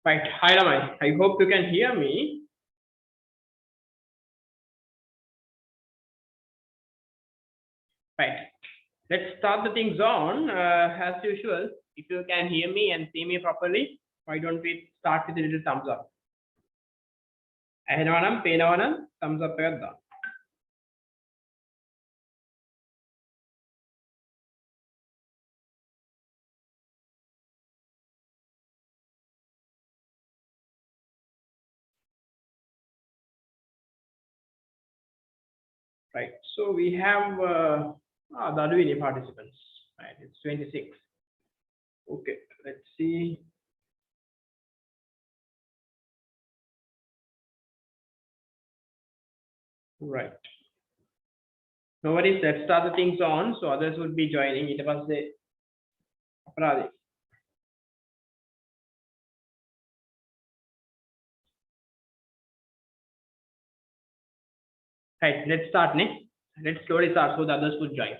Right. Hi, Ramai. I hope you can hear me. Right. Let's start the things on. As usual, if you can hear me and see me properly, why don't we start with a little thumbs up? Ahinavanam, Penavanam, thumbs up. Right. So we have the Aduvini participants. Right. It's 26. Okay. Let's see. Right. No worries. Let's start the things on. So others would be joining. It was the Apradi. Right. Let's start. Let's slowly start so the others would join.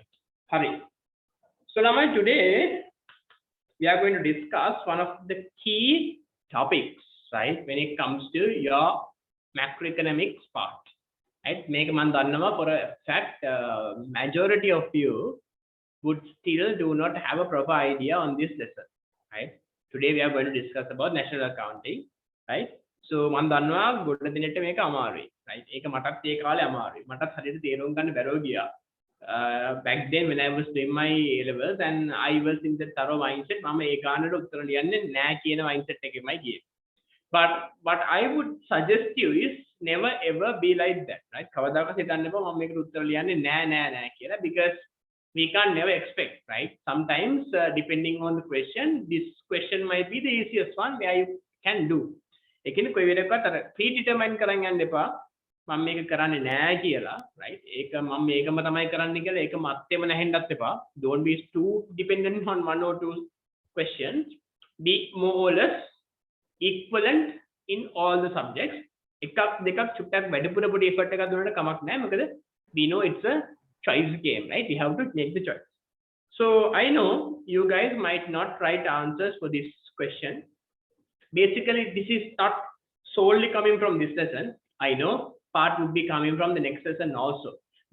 Hurry. So Lamai, today we are going to discuss one of the key topics, right, when it comes to your macroeconomics part. Right? Make man dannava for a fact, majority of you would still do not have a proper idea on this lesson. Right? Today we are going to discuss about national accounting. Right? So man dannava ගොඩ දිනෙට මේක අමාරුයි. Right? ඒක මටත් ඒ කාලේ අමාරුයි. මටත් හරියට තේරුම් ගන්න බැරුව ගියා. Back then when I was doing my A-levels and I was in the thorough mindset, මම ඒ ගානට උත්තර ලියන්නේ නෑ කියන mindset එකෙමයි ගියේ. But what I would suggest you is never ever be like that, right? කවදාකවත් හිතන්න එපා මම මේකට උත්තර ලියන්නේ නෑ කියලා, because we can't never expect, right? Sometimes depending on the question, this question might be the easiest one where you can do. ඒ කියන්නේ කොයි වෙලකවත් අර predetermine කරන් යන්න එපා. මම මේක කරන්නේ නෑ කියලා, right? ඒක මම මේකම තමයි කරන්න කියලා ඒක මත්තේම නැහෙන්නත් එපා. Don't be too dependent on one or two questions. Be more or less equivalent in all the subjects. එකක් දෙකක් චුට්ටක් වැඩිපුර පොඩි effort එකක් දුන්නට කමක් නැහැ. මොකද we know it's a choice game, right? We have to make the choice. So I know you guys might not write answers for this question. Basically this is not solely coming from this lesson. I know part would be coming from the next lesson also.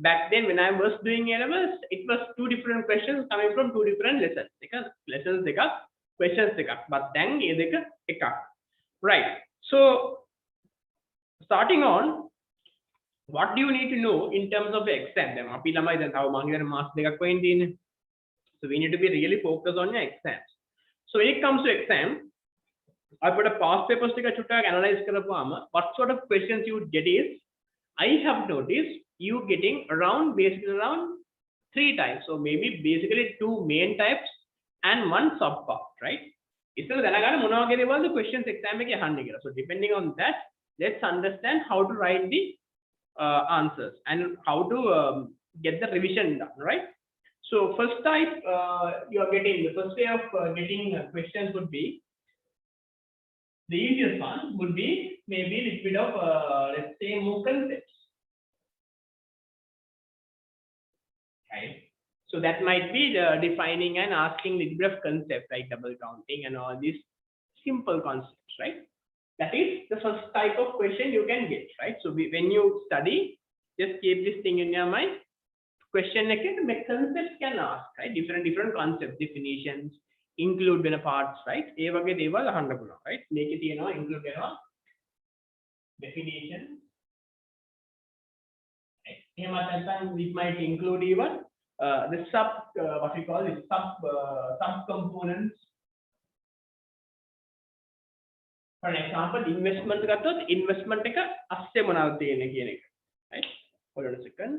Back then when I was doing A-levels, it was two different questions coming from two different lessons. Because lessons dekak, questions dekak. But then e deka ekak. Right. So starting on, what do you need to know in terms of the exam? Then අපි ළමයි දැන් තව මං හිතන්නේ මාස් දෙකක් වෙන්න තියෙන්නේ. So we need to be really focused on your exams. So when it comes to exam, I put a past papers tika chutta analyze karapama. What sort of questions you would get is, I have noticed you getting basically around 3 types. So maybe basically 2 main types and 1 subpart, right? ඉතින් දැනගන්න මොනවා වගේ දේවල්ද questions exam එකේ අහන්නේ කියලා. So depending on that, let's understand how to write the answers and how to get the revision done, right? So first type you are getting, the first way of getting questions would be, the easiest one would be maybe a little bit of let's say more concepts, right? So that might be the defining and asking a little bit of concepts like double counting and all these simple concepts, right? That is the first type of question you can get, right? So when you study, just keep this thing in your mind. Question like concepts can ask, right? Different concepts, definitions, include වෙන parts, right? ඒ වගේ දේවල් අහන්න පුළුවන්, right? මේකේ තියෙනවා include වෙනවා definition, right? එහෙම නැත්නම් we might include even the what we call it sub components. For example, investment ගත්තොත් investment එක අස්සේ මොනවද තියෙන්නේ කියන එක, right? Hold on a second.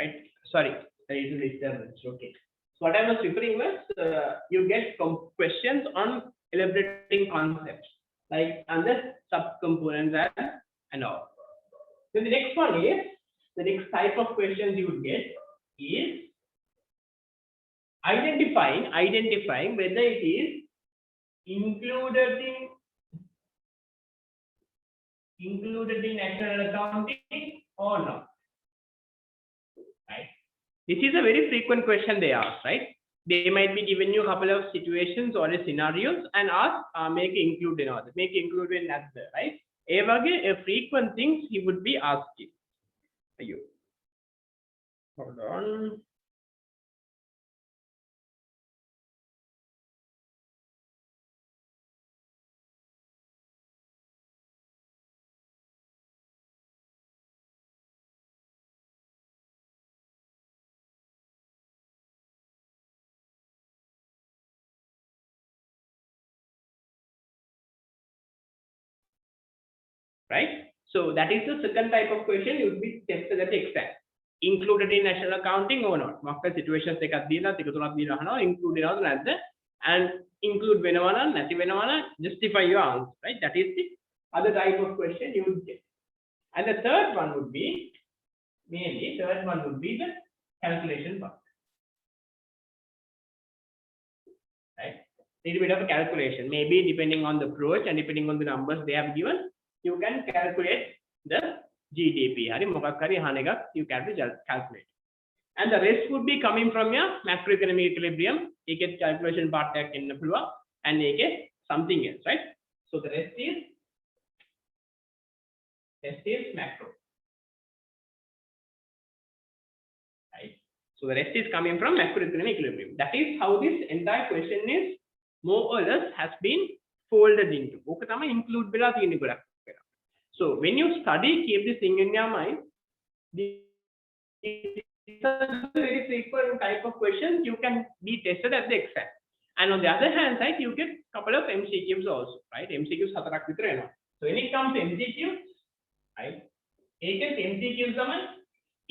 right? Sorry, there is a disturbance. Okay. So what I was referring was, you get questions on elaborating concepts like and the subcomponents and all. So the next one is, the next type of questions you would get is identifying whether it is included in national accounting or not, right? This is a very frequent question they ask, right? They might be giving you a couple of situations or scenarios and ask, make include in other, make include in other, right? A frequent things he would be asking you. Hold on. Right? So that is the second type of question you would be tested at the exam. Included in national accounting or not? Mocked situations එකක් දීලා ටික තුනක් දීලා අහනවා include වෙනවද නැද්ද? And include වෙනවා නම් නැති වෙනවා නම් justify your answer, right? That is the other type of question you would get. And the third one would be the calculation part. Right? Little bit of a calculation, maybe depending on the approach and depending on the numbers they have given, you can calculate the GDP. You can calculate. And the rest would be coming from your macroeconomic equilibrium. You get calculation part in the floor and you get something else, right? So the rest is macro. Right? So the rest is coming from macroeconomic equilibrium. That is how this entire question is more or less has been folded into. Include වෙලා තියෙන්නේ ගොඩක්. So when you study, keep this thing in your mind. These are very frequent type of questions you can be tested at the exam. And on the other hand side, you get couple of MCQs also, right? MCQs හතරක් විතර එනවා. So when it comes to MCQs, right? MCQs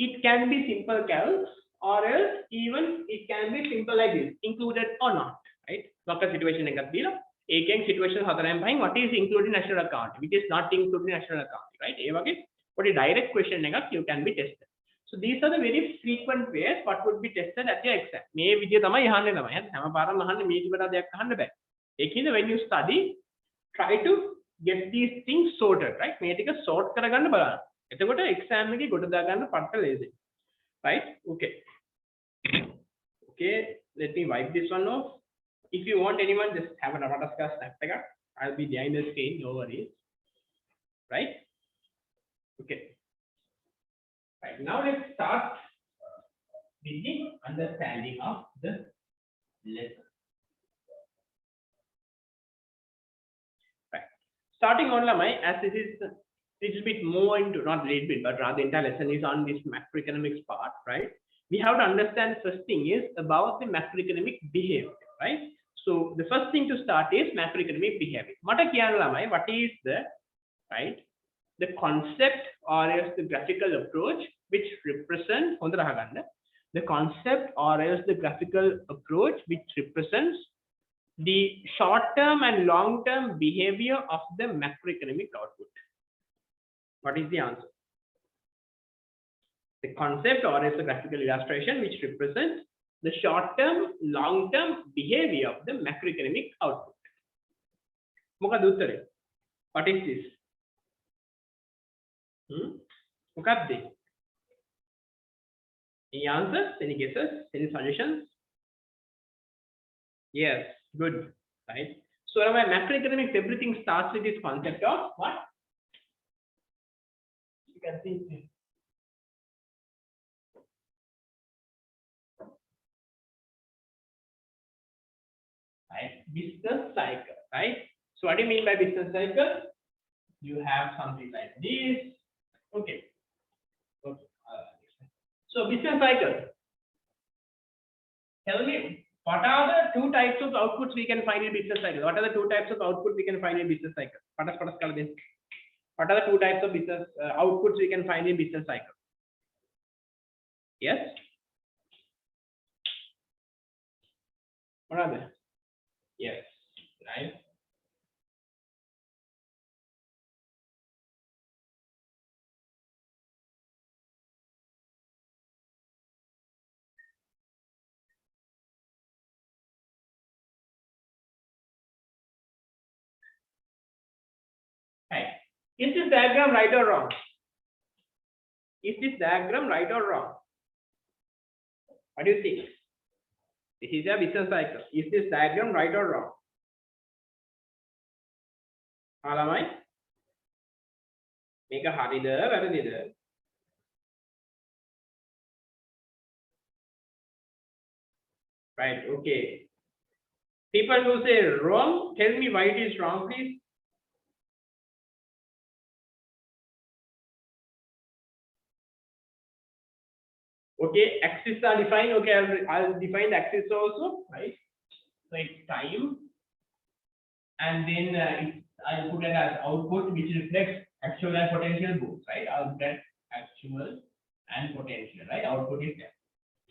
it can be simple calcs or else even it can be simple like this, included or not, right? Mock situation එකක් දීලා ඒකෙන් situation හතරෙන් පහින් what is included in national account, which is not included in national account, right? ඒ වගේ පොඩි direct question එකක් you can be tested. So these are the very frequent ways what would be tested at your exam. මේ විදිය තමයි අහන්නේ තමයි. හැම පාරම අහන්නේ මේක වඩා දෙයක් අහන්න බෑ. ඒකින්ද when you study, try to get these things sorted, right? මේ ටික sort කරගන්න බලන්න. එතකොට exam එකේ ගොඩ දාගන්න පට්ට ලේසියි. Right? Okay. Okay, let me wipe this one off. If you want anyone, just have a Ramadasca snap. I'll be behind the screen, no worries. Right? Okay. Right, now let's start with the understanding of the lesson. Right. Starting on Lamai, as this is a little bit more into, not a little bit, but rather the entire lesson is on this macroeconomics part, right? We have to understand first thing is about the macroeconomic behavior, right? So the first thing to start is macroeconomic behavior. What is the, right, the concept or else the graphical approach which represents the concept or else the graphical approach which represents the short-term and long-term behavior of the macroeconomic output. What is the answer? The concept or else the graphical illustration which represents the short-term, long-term behavior of the macroeconomic output. What is this? Any answers? Any guesses? Any suggestions? Yes, good, right? So my macroeconomics, everything starts with this concept of what? You can see this. Right? Business cycle, right? So what do you mean by business cycle? You have something like this. Okay. Okay. So business cycle. Tell me, what are the two types of outputs we can find in business cycle? What are the two types of output we can find in business cycle? What are the two types of business outputs we can find in business cycle? Yes. What are they? Yes. Right. Right. Is this diagram right or wrong? Is this diagram right or wrong? What do you think? This is a business cycle. Is this diagram right or wrong? Alamai? Make a harida, වැරදිද? Right, okay. People who say wrong, tell me why it is wrong, please. Okay, axes are defined. Okay, I'll define the axis also, right? So it's time, and then I'll put it as output, which reflects actual and potential both, right? I'll get actual and potential, right? Output is there.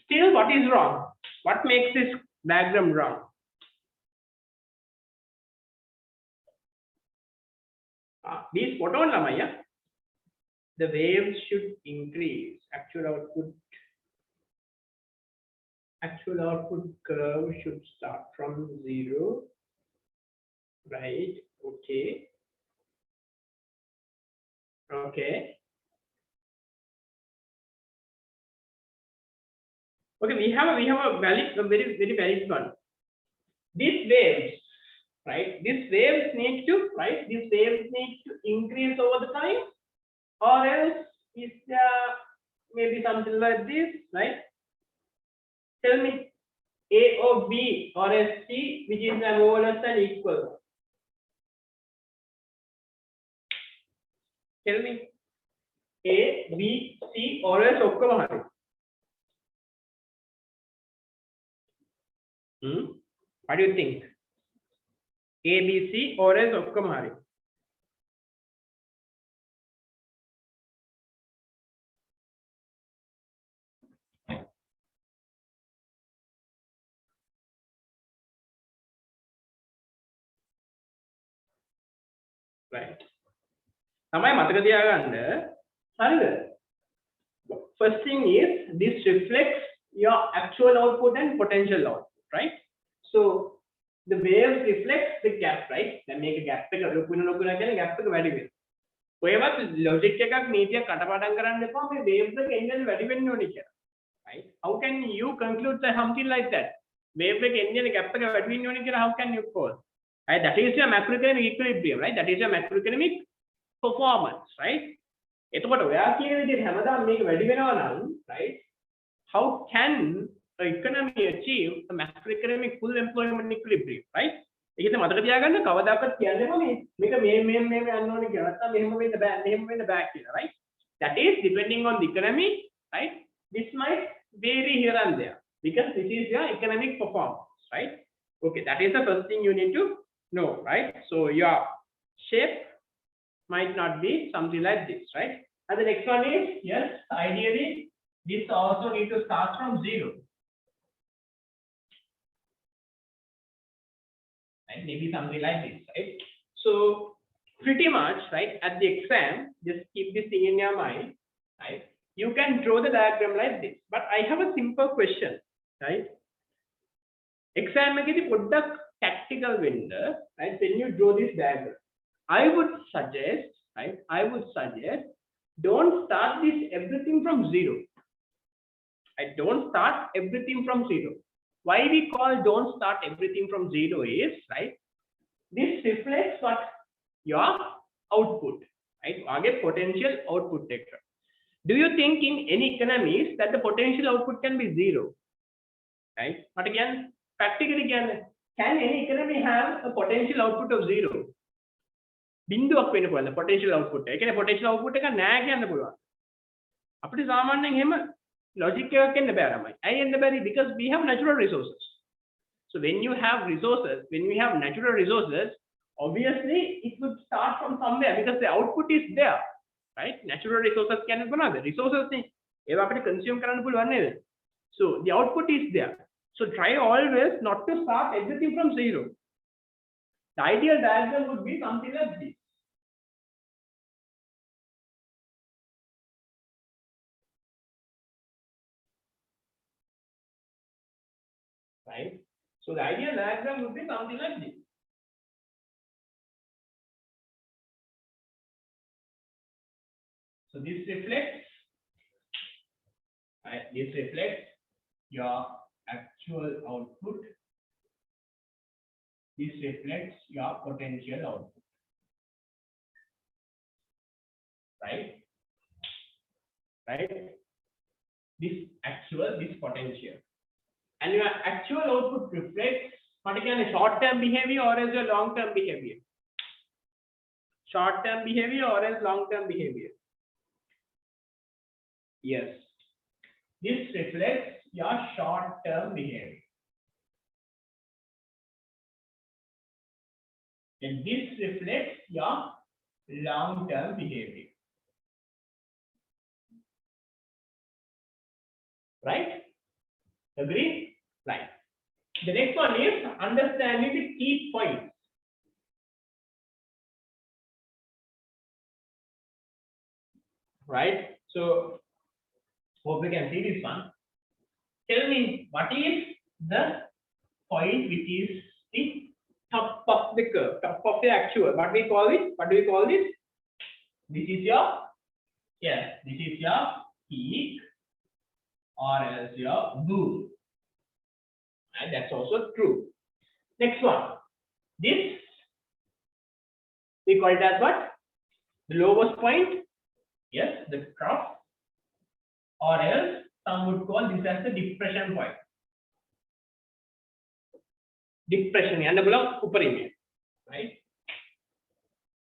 Still, what is wrong? What makes this diagram wrong? These photon lamaya, the waves should increase. Actual output curve should start from 0, right? Okay. Okay. Okay, we have a very valid one. These waves, right? These waves need to, right? These waves need to increase over the time, or else is maybe something like this, right? Tell me A or B or S T, which is more or less than equal. Tell me A, B, C or else ඔක්කොම හරි. What do you think? A, B, C or else ඔක්කොම හරි. Right. තමයි මතක තියාගන්න. හරිද? First thing is this reflects your actual output and potential output, right? So the waves reflect the gap, right? Then make a gap එක ලොකු වෙන gap එක වැඩි වෙනවා. ඔයවත් logic එකක් නීතියක් කටපාඩම් කරන්න එපා මේ waves එක එන්නේ වැඩි වෙන්න ඕනේ කියලා. Right? How can you conclude something like that? Wave එක එන්නේ gap එක වැඩි වෙන්න ඕනේ කියලා how can you call? Right? That is your macroeconomic equilibrium, right? That is your macroeconomic performance, right? එතකොට ඔයා කියන විදිහට හැමදාම මේක වැඩි වෙනවා නම්, right? How can the economy achieve the macroeconomic full employment equilibrium, right? ඒකත් මතක තියාගන්න කවදාකවත් කියන්නේ මේක මේ යන්න ඕනේ කියලා නැත්නම් මෙහෙම වෙන්න බෑ කියලා, right? That is depending on the economy, right? This might vary here and there because this is your economic performance, right? Okay, that is the first thing you need to know, right? So your shape might not be something like this, right? And the next one is, yes, ideally this also need to start from 0. Right? Maybe something like this, right? So pretty much, right, at the exam, just keep this thing in your mind, right? You can draw the diagram like this, but I have a simple question, right? Exam එකේදී පොඩ්ඩක් tactical වෙන්න, right? When you draw this diagram, I would suggest, right? Don't start this everything from 0. I don't start everything from 0. Why we call don't start everything from 0 is, right? This reflects what your output, right? Target potential output vector. Do you think in any economies that the potential output can be 0? Right? But again, practically can any economy have a potential output of 0? බින්දුවක් වෙන්න පුළුවන් potential output එක. ඒ කියන්නේ potential output එක නැහැ කියන්න පුළුවන්. අපිට සාමාන්‍යයෙන් එහෙම logic එකක් එන්න බෑ ළමයි. ඇයි එන්න බැරි? Because we have natural resources. So when you have resources, when we have natural resources, obviously it would start from somewhere because the output is there, right? Natural resources කියන්නේ මොනවද? resources නේ. ඒවා අපිට consume කරන්න පුළුවන් නේද? So the output is there. So try always not to start everything from zero. The ideal diagram would be something like this. Right? So the ideal diagram would be something like this. So this reflects, right? This reflects your actual output. This reflects your potential output. Right? Right? This actual, this potential. And your actual output reflects particularly short-term behavior or as your long-term behavior. Short-term behavior or as long-term behavior. Yes. This reflects your short-term behavior. And this reflects your long-term behavior. Right? Agree? Right. The next one is understanding the key points. Right? So, hope we can see this one. Tell me, what is the point which is the top of the curve, top of the actual? What we call it? What do we call this? This is your, yes, this is your peak or else your boom. And that's also true. Next one. This, we call it as what? The lowest point. Yes, the trough. Or else some would call this as the depression point. Depression, and the block upper, right?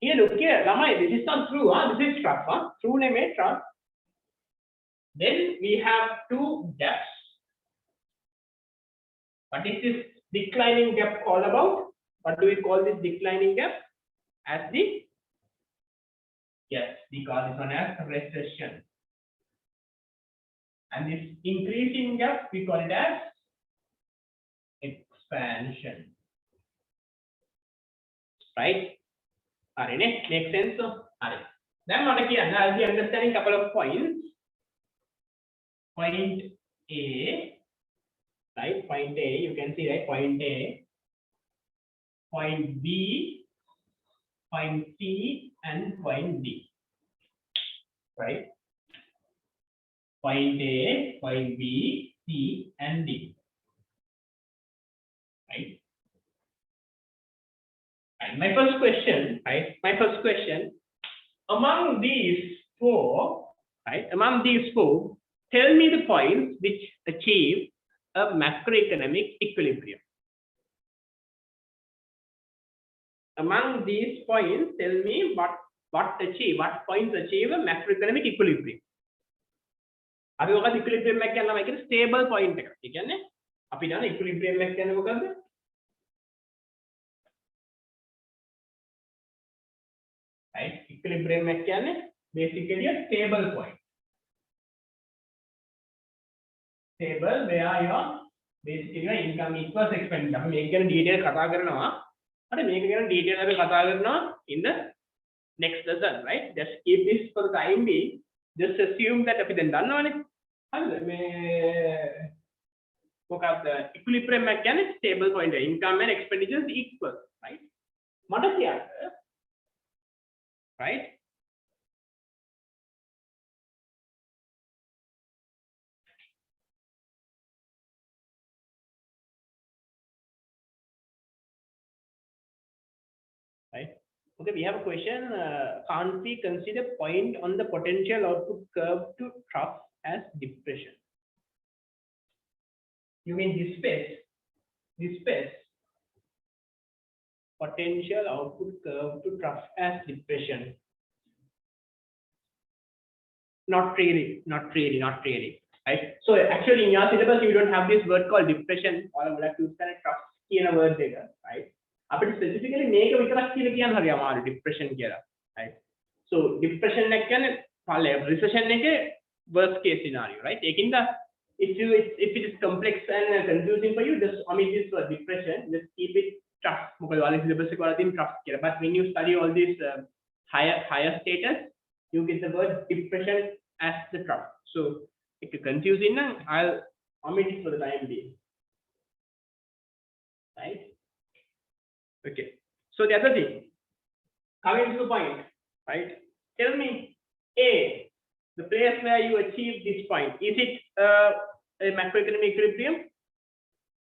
Here, look here, Ramai, this is not true, huh? This is trough, huh? True name is trough. Then we have two gaps. What is this declining gap all about? What do we call this declining gap? As the, yes, we call this one as recession. And this increasing gap, we call it as expansion. Right? Alright, make sense? Alright. Then what again? I'll be understanding a couple of points. Point A, right? Point A, you can see, right? Point A, point B, point C, and point D. Right? Point A, point B, C, and D. Right? And my first question, right? My first question, among these four, right? Among these four, tell me the points which achieve a macroeconomic equilibrium. Among these points, tell me what points achieve a macroeconomic equilibrium. අපි ඔක equilibrium එක කියනවා මේ කියන්නේ stable point එක. ඒ කියන්නේ අපි දන්න equilibrium එක කියන්නේ මොකද්ද? Right? Equilibrium එක කියන්නේ basically a stable point. Stable where your basically your income equals expenditure. අපි මේක ගැන detail කතා කරනවා. හරි මේක ගැන detail අපි කතා කරනවා in the next lesson, right? Just keep this for the time being. Just assume that අපි දැන් දන්නවනේ. හරිද? මේ මොකක්ද equilibrium එක කියන්නේ stable point. Income and expenditure is equal, right? මට කියන්න, right? Right? Okay, we have a question. Can't we consider point on the potential output curve to trough as depression? You mean this space? This space? Potential output curve to trough as depression? Not really, not really, not really. Right? So actually in your syllabus you don't have this word called depression or like you can trough in a word there, right? අපිට specifically මේක විතරක් කියලා කියන්න හරි අමාරු depression කියලා, right? So depression එක කියන්නේ recession එකේ worst case scenario, right? Taking the if it is complex and confusing for you, just omit this for depression. Just keep it tough. But when you study all these higher status, you get the word depression as the tough. So if you're confusing, I'll omit it for the time being. Right? Okay. So the other thing, coming to the point, right? Tell me, A, the place where you achieve this point, is it a macroeconomic equilibrium?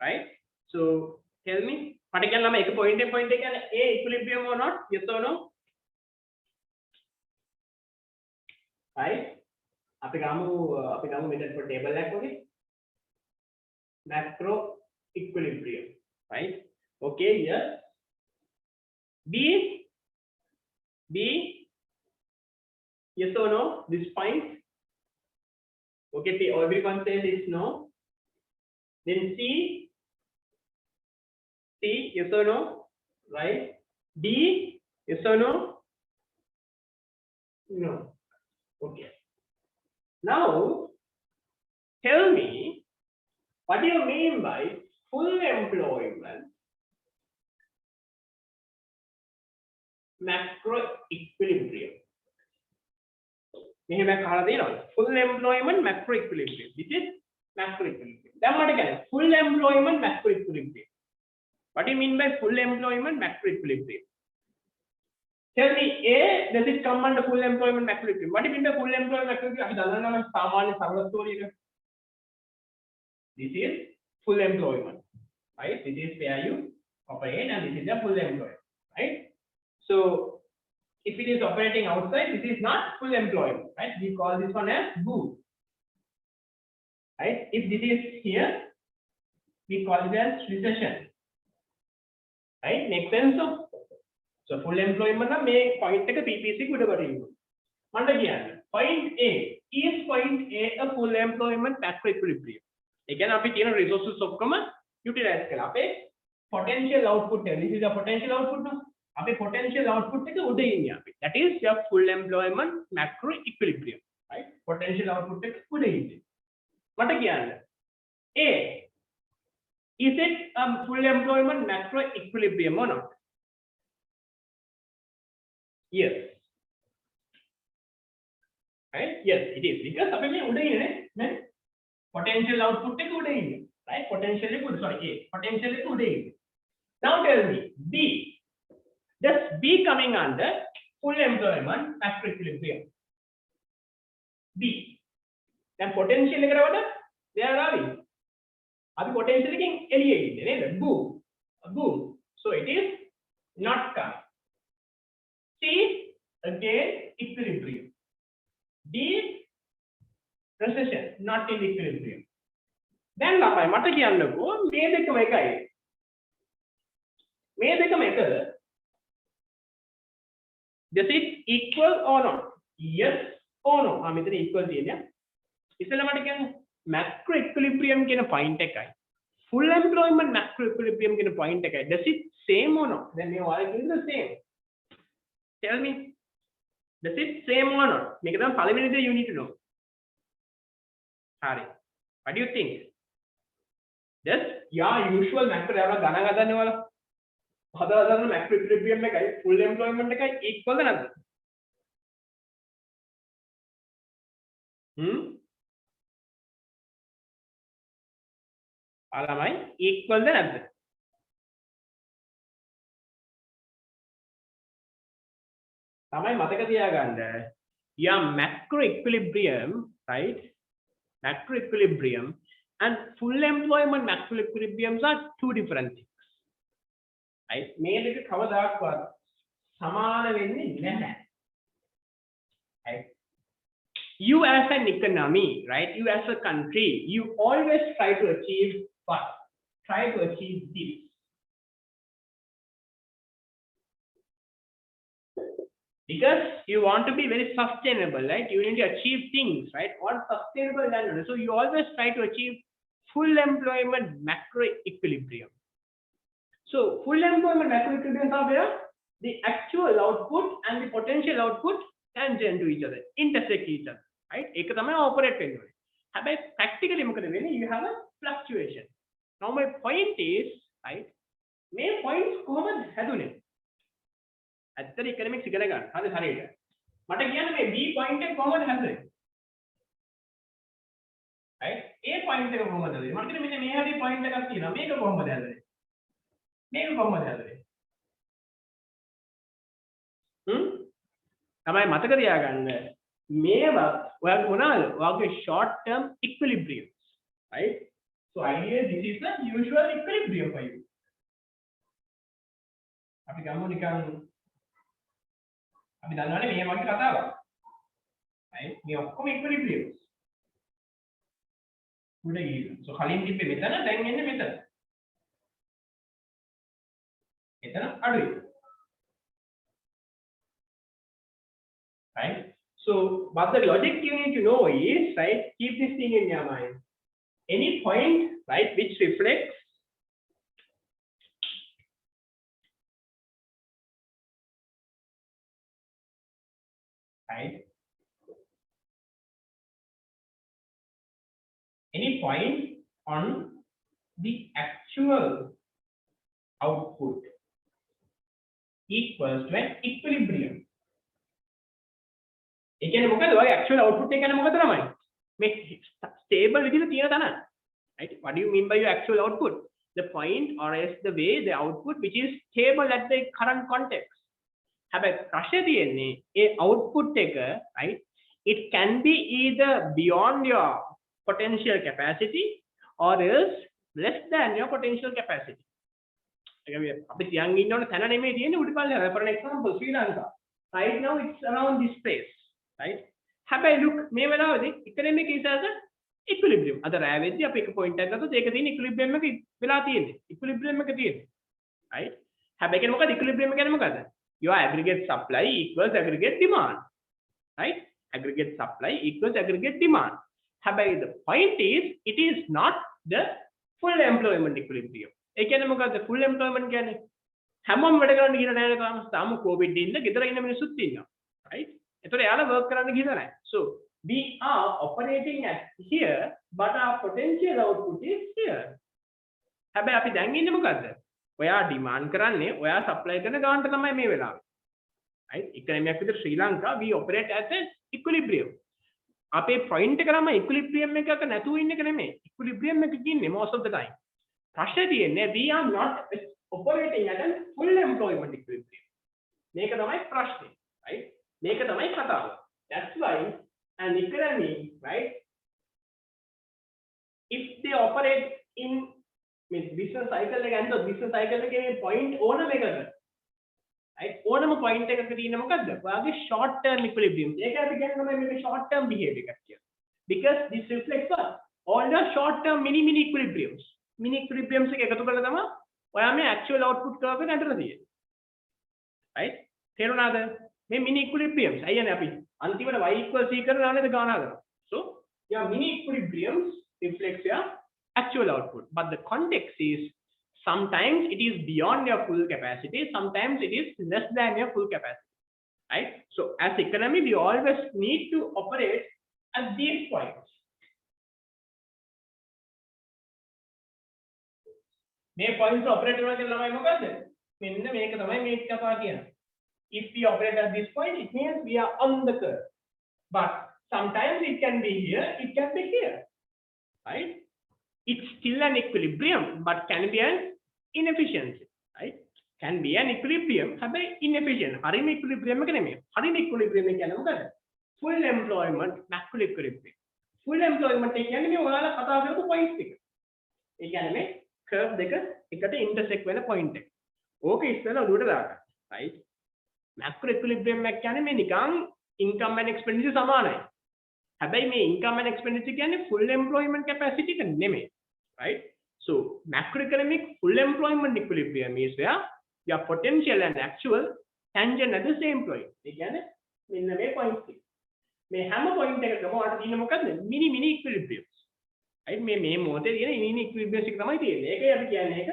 Right? So tell me, particularly make a point again, A equilibrium or not? Yes or no? Right? අපි ගමු method for table එකක් වගේ. Macro equilibrium, right? Okay, yes. B, yes or no? This point. Okay, everyone says it's no. Then C, yes or no? Right? D, yes or no? No. Okay. Now, tell me, what do you mean by full employment macro equilibrium? Full employment macro equilibrium. This is macro equilibrium. Full employment macro equilibrium. What do you mean by full employment macro equilibrium? Tell me, A, does it come under full employment macro equilibrium? What do you mean by full employment macro equilibrium? This is full employment, right? This is where you operate, and this is a full employment, right? So if it is operating outside, this is not full employment, right? We call this one as boom, right? If this is here, we call it as recession, right? Make sense? So full employment na make point එක PPC කුඩ වටින්න. මණ්ඩ කියන්නේ point A, is point A a full employment macro equilibrium? ඒ කියන්නේ අපි තියෙන resources ඔක්කොම utilize කළා. අපේ potential output එක. This is the potential output now. අපේ potential output එක උඩ ඉන්නේ අපි. That is your full employment macro equilibrium, right? Potential output එක උඩ ඉන්නේ. මට කියන්න. A, is it a full employment macro equilibrium or not? Yes. Right? Yes, it is. Because අපි මේ උඩ ඉන්නේ නේ. Potential output එක උඩ ඉන්නේ. Right? Potential එක උඩ, sorry, A. Potential එක උඩ ඉන්නේ. Now tell me, B. Does B coming under full employment macro equilibrium? B. Then potential එකකට වඩා where are we? අපි potential එකෙන් එළියේ ඉන්නේ නේද? Boom. Boom. So it is not coming. C, again equilibrium. D, recession, not in equilibrium. Then ළමයි මට කියන්නකෝ මේ දෙකම එකයි. මේ දෙකම එකද? Does it equal or not? Yes or no? මෙතන equal තියෙනවා. ඉතින් මට කියන්න macro equilibrium කියන point එකයි. Full employment macro equilibrium කියන point එකයි. Does it same or not? Then මේ ඔයාලා කියන the same. Tell me, does it same or not? මේක තමයි පළවෙනි දේ you need to know. හරි. What do you think? Does your usual macro level ගණන් හදන්නේ ඔයාලා? හදාගන්න macro equilibrium එකයි full employment එකයි equal ද නැද්ද? ළමයි equal ද නැද්ද? තමයි මතක තියාගන්න. Yeah, macro equilibrium, right? Macro equilibrium and full employment macro equilibriums are two different things. Right? මේ දෙක කවදාකවත් සමාන වෙන්නේ නැහැ. Right? You as an economy, right? You as a country, you always try to achieve what? Try to achieve this. Because you want to be very sustainable, right? You need to achieve things, right? On sustainable manner. So you always try to achieve full employment macro equilibrium. So full employment macro equilibrium are where the actual output and the potential output tangent to each other, intersect each other, right? ඒක තමයි operate වෙන්නේ. හැබැයි practically මොකද වෙන්නේ? You have a fluctuation. Now my point is, right? මේ points කොහොමද හැදුනේ? ඇත්තට economics ඉගෙන ගන්න. හරි හරියට. මට කියන්න මේ B point එක කොහොමද හැදුනේ? right? A point එක කොහොමද හැදුනේ? මට කියන්න මෙන්න මේ හැටි point එකක් තියෙනවා. මේක කොහොමද හැදුනේ? මේක කොහොමද හැදුනේ? තමයි මතක තියාගන්න. මේවා ඔයාලට මොනවාද? ඔයාගේ short term equilibriums, right? So ideally this is the usual equilibrium for you. අපි ගමු නිකන් අපි දන්නවනේ මේ වගේ කතාවක්. right? මේ ඔක්කොම equilibriums. උඩ ගිහින්. So කලින් තිබ්බේ මෙතන දැන් එන්නේ මෙතන. එතන අඩුයි. right? So what the logic you need to know is, right, keep this thing in your mind. Any point, right, which reflects right, any point on the actual output equals to an equilibrium. ඒ කියන්නේ මොකද? ඔය actual output එක කියන්නේ මොකද තමයි? මේ stable විදිහට තියෙන තැන. right? What do you mean by your actual output? The point or else the way the output which is stable at the current context. හැබැයි ප්‍රශ්නේ තියෙන්නේ ඒ output එක, right? It can be either beyond your potential capacity or else less than your potential capacity. අපි තියන් ඉන්න ඕන තැන නෙමෙයි තියෙන්නේ උඩපල්ලේ. For an example, Sri Lanka. Right now it's around this place. right? හැබැයි look මේ වෙලාවේදී economic is as a equilibrium. අද රෑ වෙද්දී අපි එක point එකක් ගත්තොත් ඒක තියෙන equilibrium එක වෙලා තියෙන්නේ. equilibrium එක තියෙන්නේ. right? හැබැයි කියන්නේ මොකද equilibrium කියන්නේ මොකද? Your aggregate supply equals aggregate demand. right? Aggregate supply equals aggregate demand. හැබැයි the point is it is not the full employment equilibrium. ඒ කියන්නේ මොකද? full employment කියන්නේ හැමෝම වැඩ කරන්න කියලා නෑ තාම. තාම COVID ඉන්න ගෙදර ඉන්න මිනිස්සුත් ඉන්නවා. right? එතකොට යාලා work කරන්න ගිහලා නැහැ. So we are operating at here but our potential output is here. හැබැයි අපි දැන් ඉන්නේ මොකද්ද? ඔයා demand කරන්නේ ඔයා supply කරන ගානට තමයි මේ වෙලාවේ. right? economy එකක් විතර ශ්‍රී Lanka we operate at an equilibrium. අපේ point එක තමයි equilibrium එකක නැතුව ඉන්න එක නෙමෙයි. equilibrium එකක ඉන්නේ most of the time. ප්‍රශ්නේ තියෙන්නේ we are not operating at a full employment equilibrium. මේක තමයි ප්‍රශ්නේ. right? මේක තමයි කතාව. That's why an economy, right, if they operate in business cycle එක ඇන්දොත් business cycle එකේ point ඕනම එකක, right, ඕනම point එකක තියෙන මොකද්ද? ඔයාගේ short term equilibrium. ඒක අපි කියන්නේ මේක short term behavior එකක් කියලා. Because this reflects what? All the short term mini equilibriums. Mini equilibriums එක එකතු කරලා තමයි ඔයා මේ actual output curve එක ඇඳලා තියෙන්නේ. right? තේරුණාද? මේ mini equilibriums අයියනේ අපි අන්තිමට y equals c කරලා නේද ගාන හදනවා. So your mini equilibriums reflects your actual output, but the context is sometimes it is beyond your full capacity, sometimes it is less than your full capacity. right? So as economy we always need to operate at these points. මේ points operate කරනවා කියලා ළමයි මොකද්ද? මෙන්න මේක තමයි මේක කතා කියන්නේ. If we operate at this point, it means we are on the curve. But sometimes it can be here, it can be here. Right? It's still an equilibrium, but can be an inefficiency. Right? Can be an equilibrium, have inefficient. හරිම equilibrium එක නෙමෙයි. හරිම equilibrium එක කියන්නේ මොකද? Full employment macro equilibrium. Full employment එක කියන්නේ මේ ඔයාලා කතා කරපු point එක. ඒ කියන්නේ මේ curve දෙක එකට intersect වෙන point එක. ඕක ඉස්සෙල්ලා ඔළුවට දාගන්න. right? macro equilibrium එක කියන්නේ මේ නිකන් income and expenditure සමානයි. හැබැයි මේ income and expenditure කියන්නේ full employment capacity එක නෙමෙයි. right? So macroeconomic full employment equilibrium is where your potential and actual tangent at the same point. ඒ කියන්නේ මෙන්න මේ point එක. මේ හැම point එකකම ඔයාලට තියෙන මොකද්ද? mini equilibriums. right? මේ මොහොතේ තියෙන mini equilibriums එක තමයි තියෙන්නේ. ඒකයි අපි කියන්නේ ඒක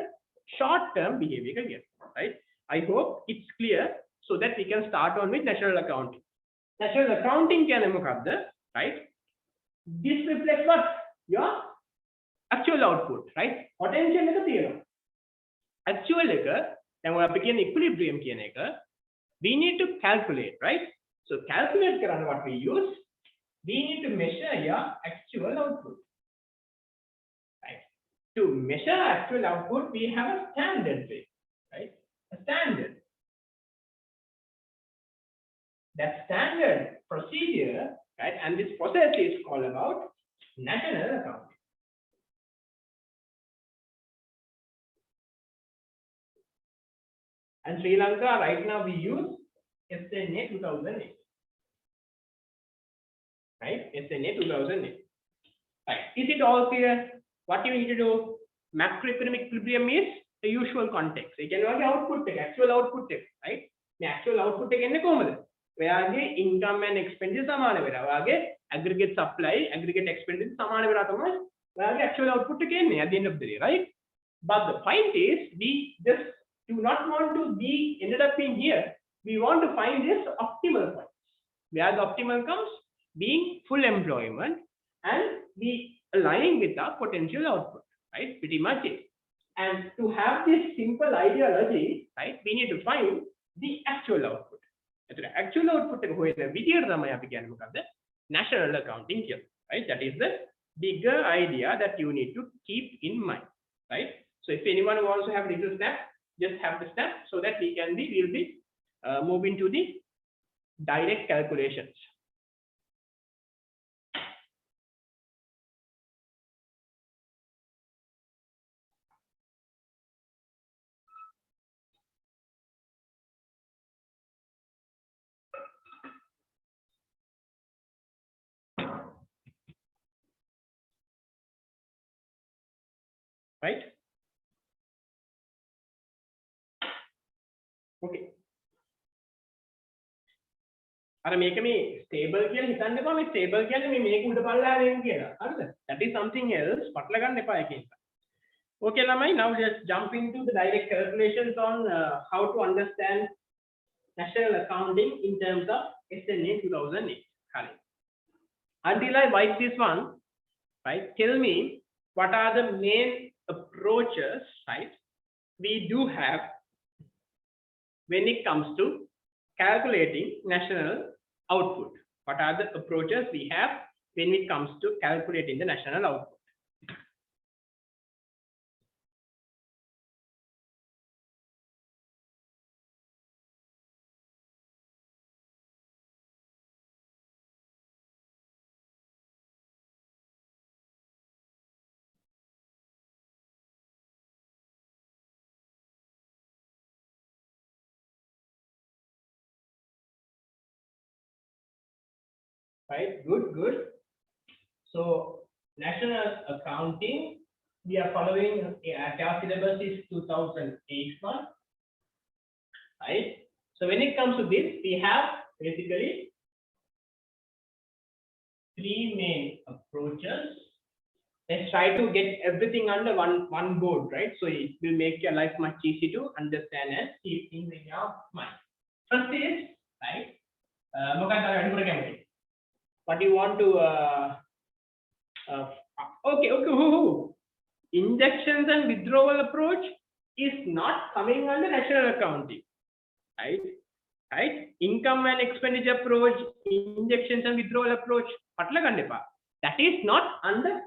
short term behavior එක කියන්නේ. right? I hope it's clear so that we can start on with national accounting. National accounting කියන්නේ මොකද්ද? right? This reflects what? Your actual output, right? Potential එක තියෙනවා. Actual එක දැන් ඔය අපි කියන equilibrium කියන එක we need to calculate, right? So calculate කරන්න what we use, we need to measure your actual output, right? To measure actual output, we have a standard way, right? A standard. That standard procedure, right? And this process is called about national accounting. And Sri Lanka right now we use SNA 2008, right? SNA 2008. Right? Is it all clear? What you need to do? Macroeconomic equilibrium is the usual context. You can work output, actual output, right? The actual output එන්නේ කොහමද? ඔයාගේ income and expenditure සමාන වෙලා. ඔයාගේ aggregate supply, aggregate expenditure සමාන වෙලා තමයි ඔයාගේ actual output එක එන්නේ at the end of the day, right? But the point is, we just do not want to be ended up in here. We want to find this optimal point. Where the optimal comes, being full employment and be aligning with our potential output, right? Pretty much it. And to have this simple ideology, right, we need to find the actual output. The actual output එක හොයන විදියට තමයි අපි කියන්නේ මොකද්ද? National accounting කියලා, right? That is the bigger idea that you need to keep in mind, right? So if anyone wants to have little snap, just have the snap so that we'll be moving to the direct calculations. Right? Okay. අර මේක මේ stable කියලා හිතන්න එපා. මේ stable කියන්නේ මේ මේක උඩ පල්ලෙහා වෙන කියලා. හරිද? That is something else. පටල ගන්න එපා ඒකෙන්. Okay ළමයි, now just jump into the direct calculations on how to understand national accounting in terms of SNA 2008. හරි. Until I write this one, right? Tell me what are the main approaches, right? We do have when it comes to calculating national output. What are the approaches we have when it comes to calculating the national output? Right, good. So national accounting, we are following our syllabus is 2008 one, right? So when it comes to this, we have basically three main approaches. Let's try to get everything under one board, right? So it will make your life much easy to understand and keep things in your mind. First is, right, what do you want to okay. Injections and withdrawal approach is not coming under national accounting, right? Income and expenditure approach, injections and withdrawal approach, that is not under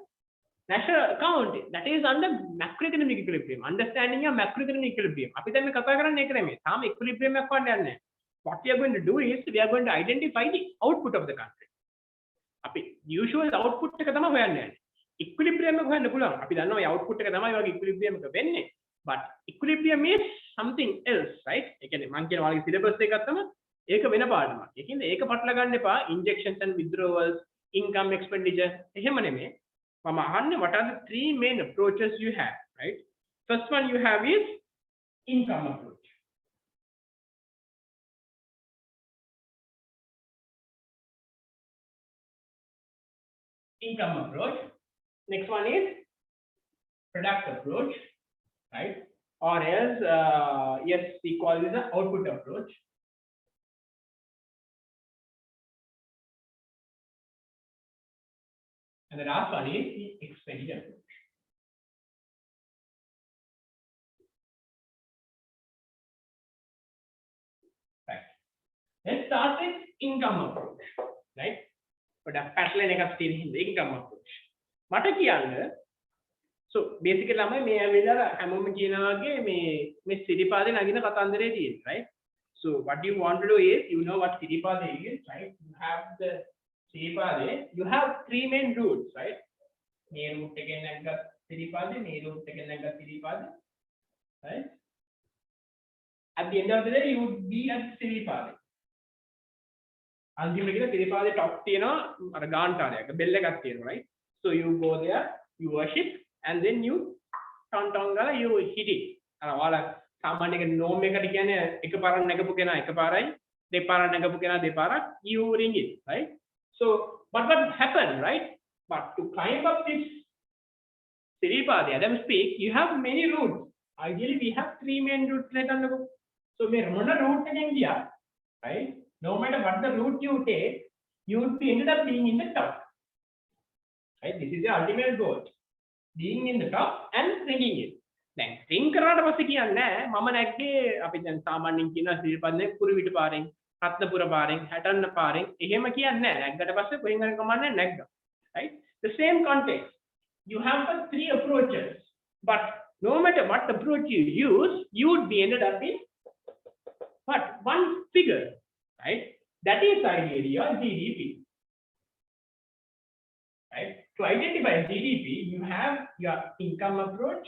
national accounting. That is under macroeconomic equilibrium. Understanding your macroeconomic equilibrium. Equilibrium. What we are going to do is we are going to identify the output of the country. Usual output එක තමයි හොයන්නේ. Equilibrium එක හොයන්න පුළුවන්. අපි දන්නවා මේ output එක තමයි වගේ equilibrium එක වෙන්නේ. But equilibrium is something else, right? ඒ කියන්නේ මම කියන වගේ syllabus එකක් ගත්තම ඒක වෙන පාඩමක්. ඒකින්ද ඒක පටල ගන්න එපා. Injections and withdrawals, income, expenditure එහෙම නෙමෙයි. මම අහන්නේ what are the three main approaches you have, right? First one you have is income approach. Income approach. Next one is product approach, right? Or else, yes, we call this an output approach. And the last one is the expenditure approach. Right. Let's start with income approach. Right. But a pattern එකක් තියෙන හින්දා income approach. මට කියන්න so basically ළමයි මේ ඇවිල්ලා හැමෝම කියනවා වගේ මේ සිරිපාදේ නගින කතන්දරේ තියෙන්නේ, right? So what you want to do is, you know what siripade is, right? You have the siripade, you have three main routes, right? මේ route එකෙන් නැග්ග siripade, මේ route එකෙන් නැග්ග siripade, right? At the end of the day you would be at siripade. අන්තිමට ගිහලා siripade top තියෙනවා අර ගාන්ටාරයක් bell එකක් තියෙනවා, right? So you go there, you worship, and then you count ගාලා you hit it. අර ඔයාලා සාමාන්‍ය එක norm එකට කියන්නේ එකපාරක් නැගපු කෙනා එකපාරයි, දෙපාරක් නැගපු කෙනා දෙපාරක්, you ring it, right? So but what happened, right? But to climb up this siripade, Adam speak, you have many routes. Ideally we have three main routes. So මේ මොන route එකෙන් ගියා, right? No matter what the route you take, you would be ended up being in the top. Right? This is the ultimate goal. Being in the top and ringing it. දැන් ring කරාට පස්සේ කියන්නේ මම නැග්ගේ අපි දැන් සාමාන්‍යයෙන් කියන සිරිපදනේ කුරුවිට පාරෙන්, රත්නපුර පාරෙන්, හැටන්න පාරෙන් එහෙම කියන්නේ නැහැ. නැග්ගට පස්සේ කොහෙන් හරි කමන්නේ නැග්ගා. Right? The same context. You have the three approaches. But no matter what approach you use, you would be ended up in what? One figure. Right? That is ideally your GDP. Right? To identify GDP, you have your income approach,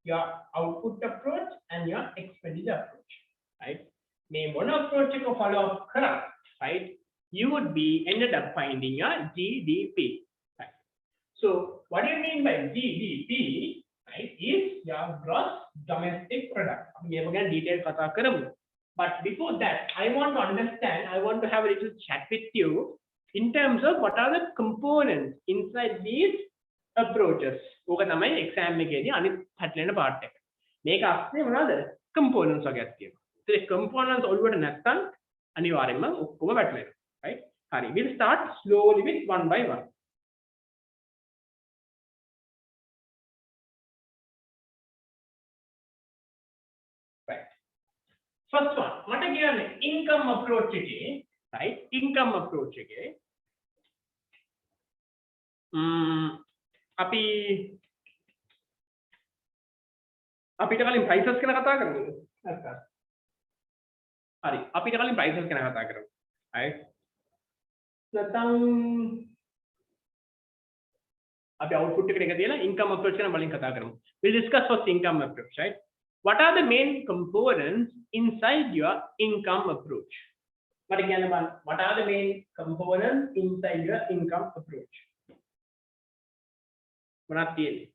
your output approach, and your expenditure approach. Right? May one approach you follow correct, right? You would be ended up finding your GDP. Right? So what do you mean by GDP? Right? Is your gross domestic product. We have again detailed kata karamu. But before that, I want to understand, I want to have a little chat with you in terms of what are the components inside these approaches. ඕක තමයි exam එකේදී අනිත් පැටලෙන part එක. මේක අස්සේ මොනවාද? components වගේක් තියෙනවා. ඒ components ඔළුවට නැත්තම් අනිවාර්යයෙන්ම ඔක්කොම පැටලෙනවා. Right? හරි. We'll start slowly with one by one. Right. First one, මට කියන්නේ income approach එකේ, right? Income approach එකේ අපිට කලින් prices ගැන කතා කරමුද? නැත්නම් හරි අපිට කලින් prices ගැන කතා කරමු. right? නැත්නම් අපි output එකට එක තියලා income approach ගැන බලමින් කතා කරමු. We'll discuss first income approach, right? What are the main components inside your income approach? මට කියන්න බලන්න. What are the main components inside your income approach? මොනවද තියෙන්නේ?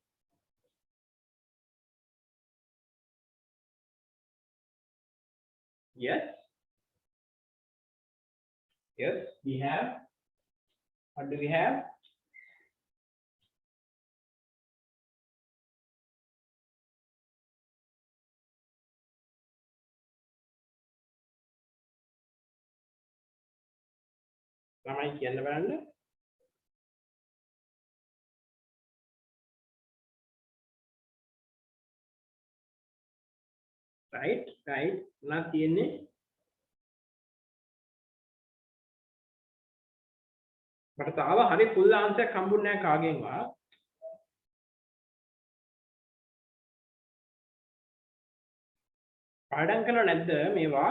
Yes. Yes, we have. What do we have? ළමයි කියන්න බලන්න. right. මොනවද තියෙන්නේ? මට තාම හරි full answer එකක් හම්බුන්නේ නැහැ කාගෙන්වත්. පාඩම් කරලා නැද්ද මේවා?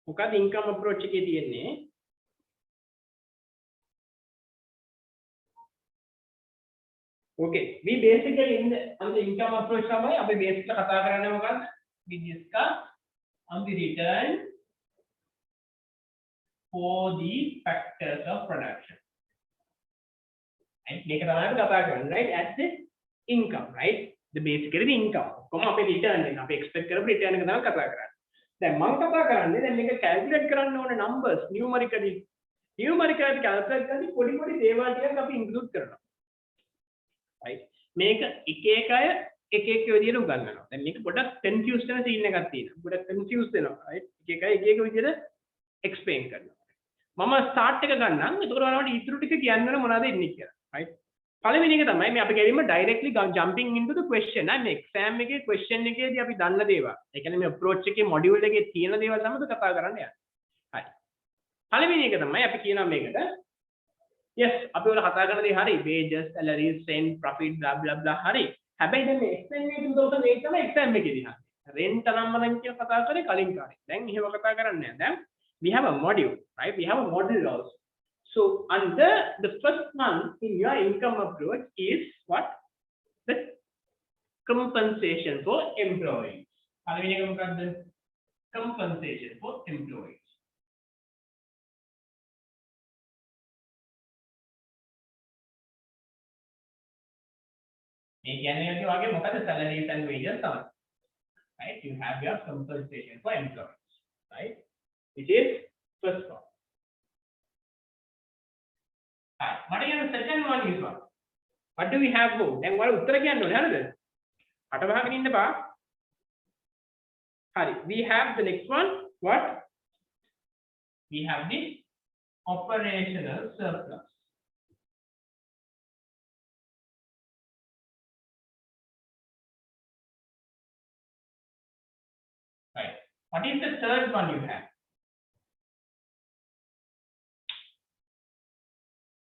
මොකද income approach එකේ තියෙන්නේ? Okay, we basically on the income approach තමයි අපි basic එක කතා කරන්නේ මොකක්ද? We discuss on the return for the factors of production. And මේක තමයි අපි කතා කරන්නේ, right? As the income, right? The basically the income. කොහොම අපි return එක අපි expect කරපු return එක තමයි කතා කරන්නේ. දැන් මම කතා කරන්නේ දැන් මේක calculate කරන්න ඕනේ numbers numerically calculate කරද්දී පොඩි දේවල් ටිකක් අපි include කරනවා. right? මේක එක එක අය එක එක විදියට උගන්වනවා. දැන් මේක පොඩක් confused වෙන scene එකක් තියෙනවා. පොඩක් confused වෙනවා, right? එක එක අය එක එක විදියට explain කරනවා. මම ස්ටාර්ට් එක ගන්නම්. එතකොට බලන්න ඊටු ටික කියන්න මොනවද ඉන්නේ කියලා. right? පළවෙනි එක තමයි මේ අපි ගෙලින්ම directly jumping into the question. මේ exam එකේ question එකේදී අපි දන්න දේවල්. ඒ කියන්නේ මේ approach එකේ module එකේ තියෙන දේවල් තමයි කතා කරන්න යන්නේ. හරි. පළවෙනි එක තමයි අපි කියනවා මේකට yes අපි වල කතා කරන දේ හරි wages salaries rent profit blah blah blah හරි. හැබැයි දැන් මේ expenditure 2008 තමයි exam එකේදී හරි. rent නම්බරන් කියන කතා කරේ කලින් කාලේ. දැන් එහෙම කතා කරන්නේ නැහැ. දැන් we have a module, right? We have a module also. So under the first one in your income approach is what? The compensation for employees. පළවෙනි එක මොකක්ද? Compensation for employees. මේ කියන්නේ වගේ මොකද salaries and wages තමයි. Right? You have your compensation for employees, right? Which is first one. What is the second one is what? What do we have more? දැන් වල උත්තර කියන්න ඕනේ හරිද? අට වහගෙන ඉන්න බා. හරි. We have the next one. What? We have the operational surplus. Right. What is the third one you have?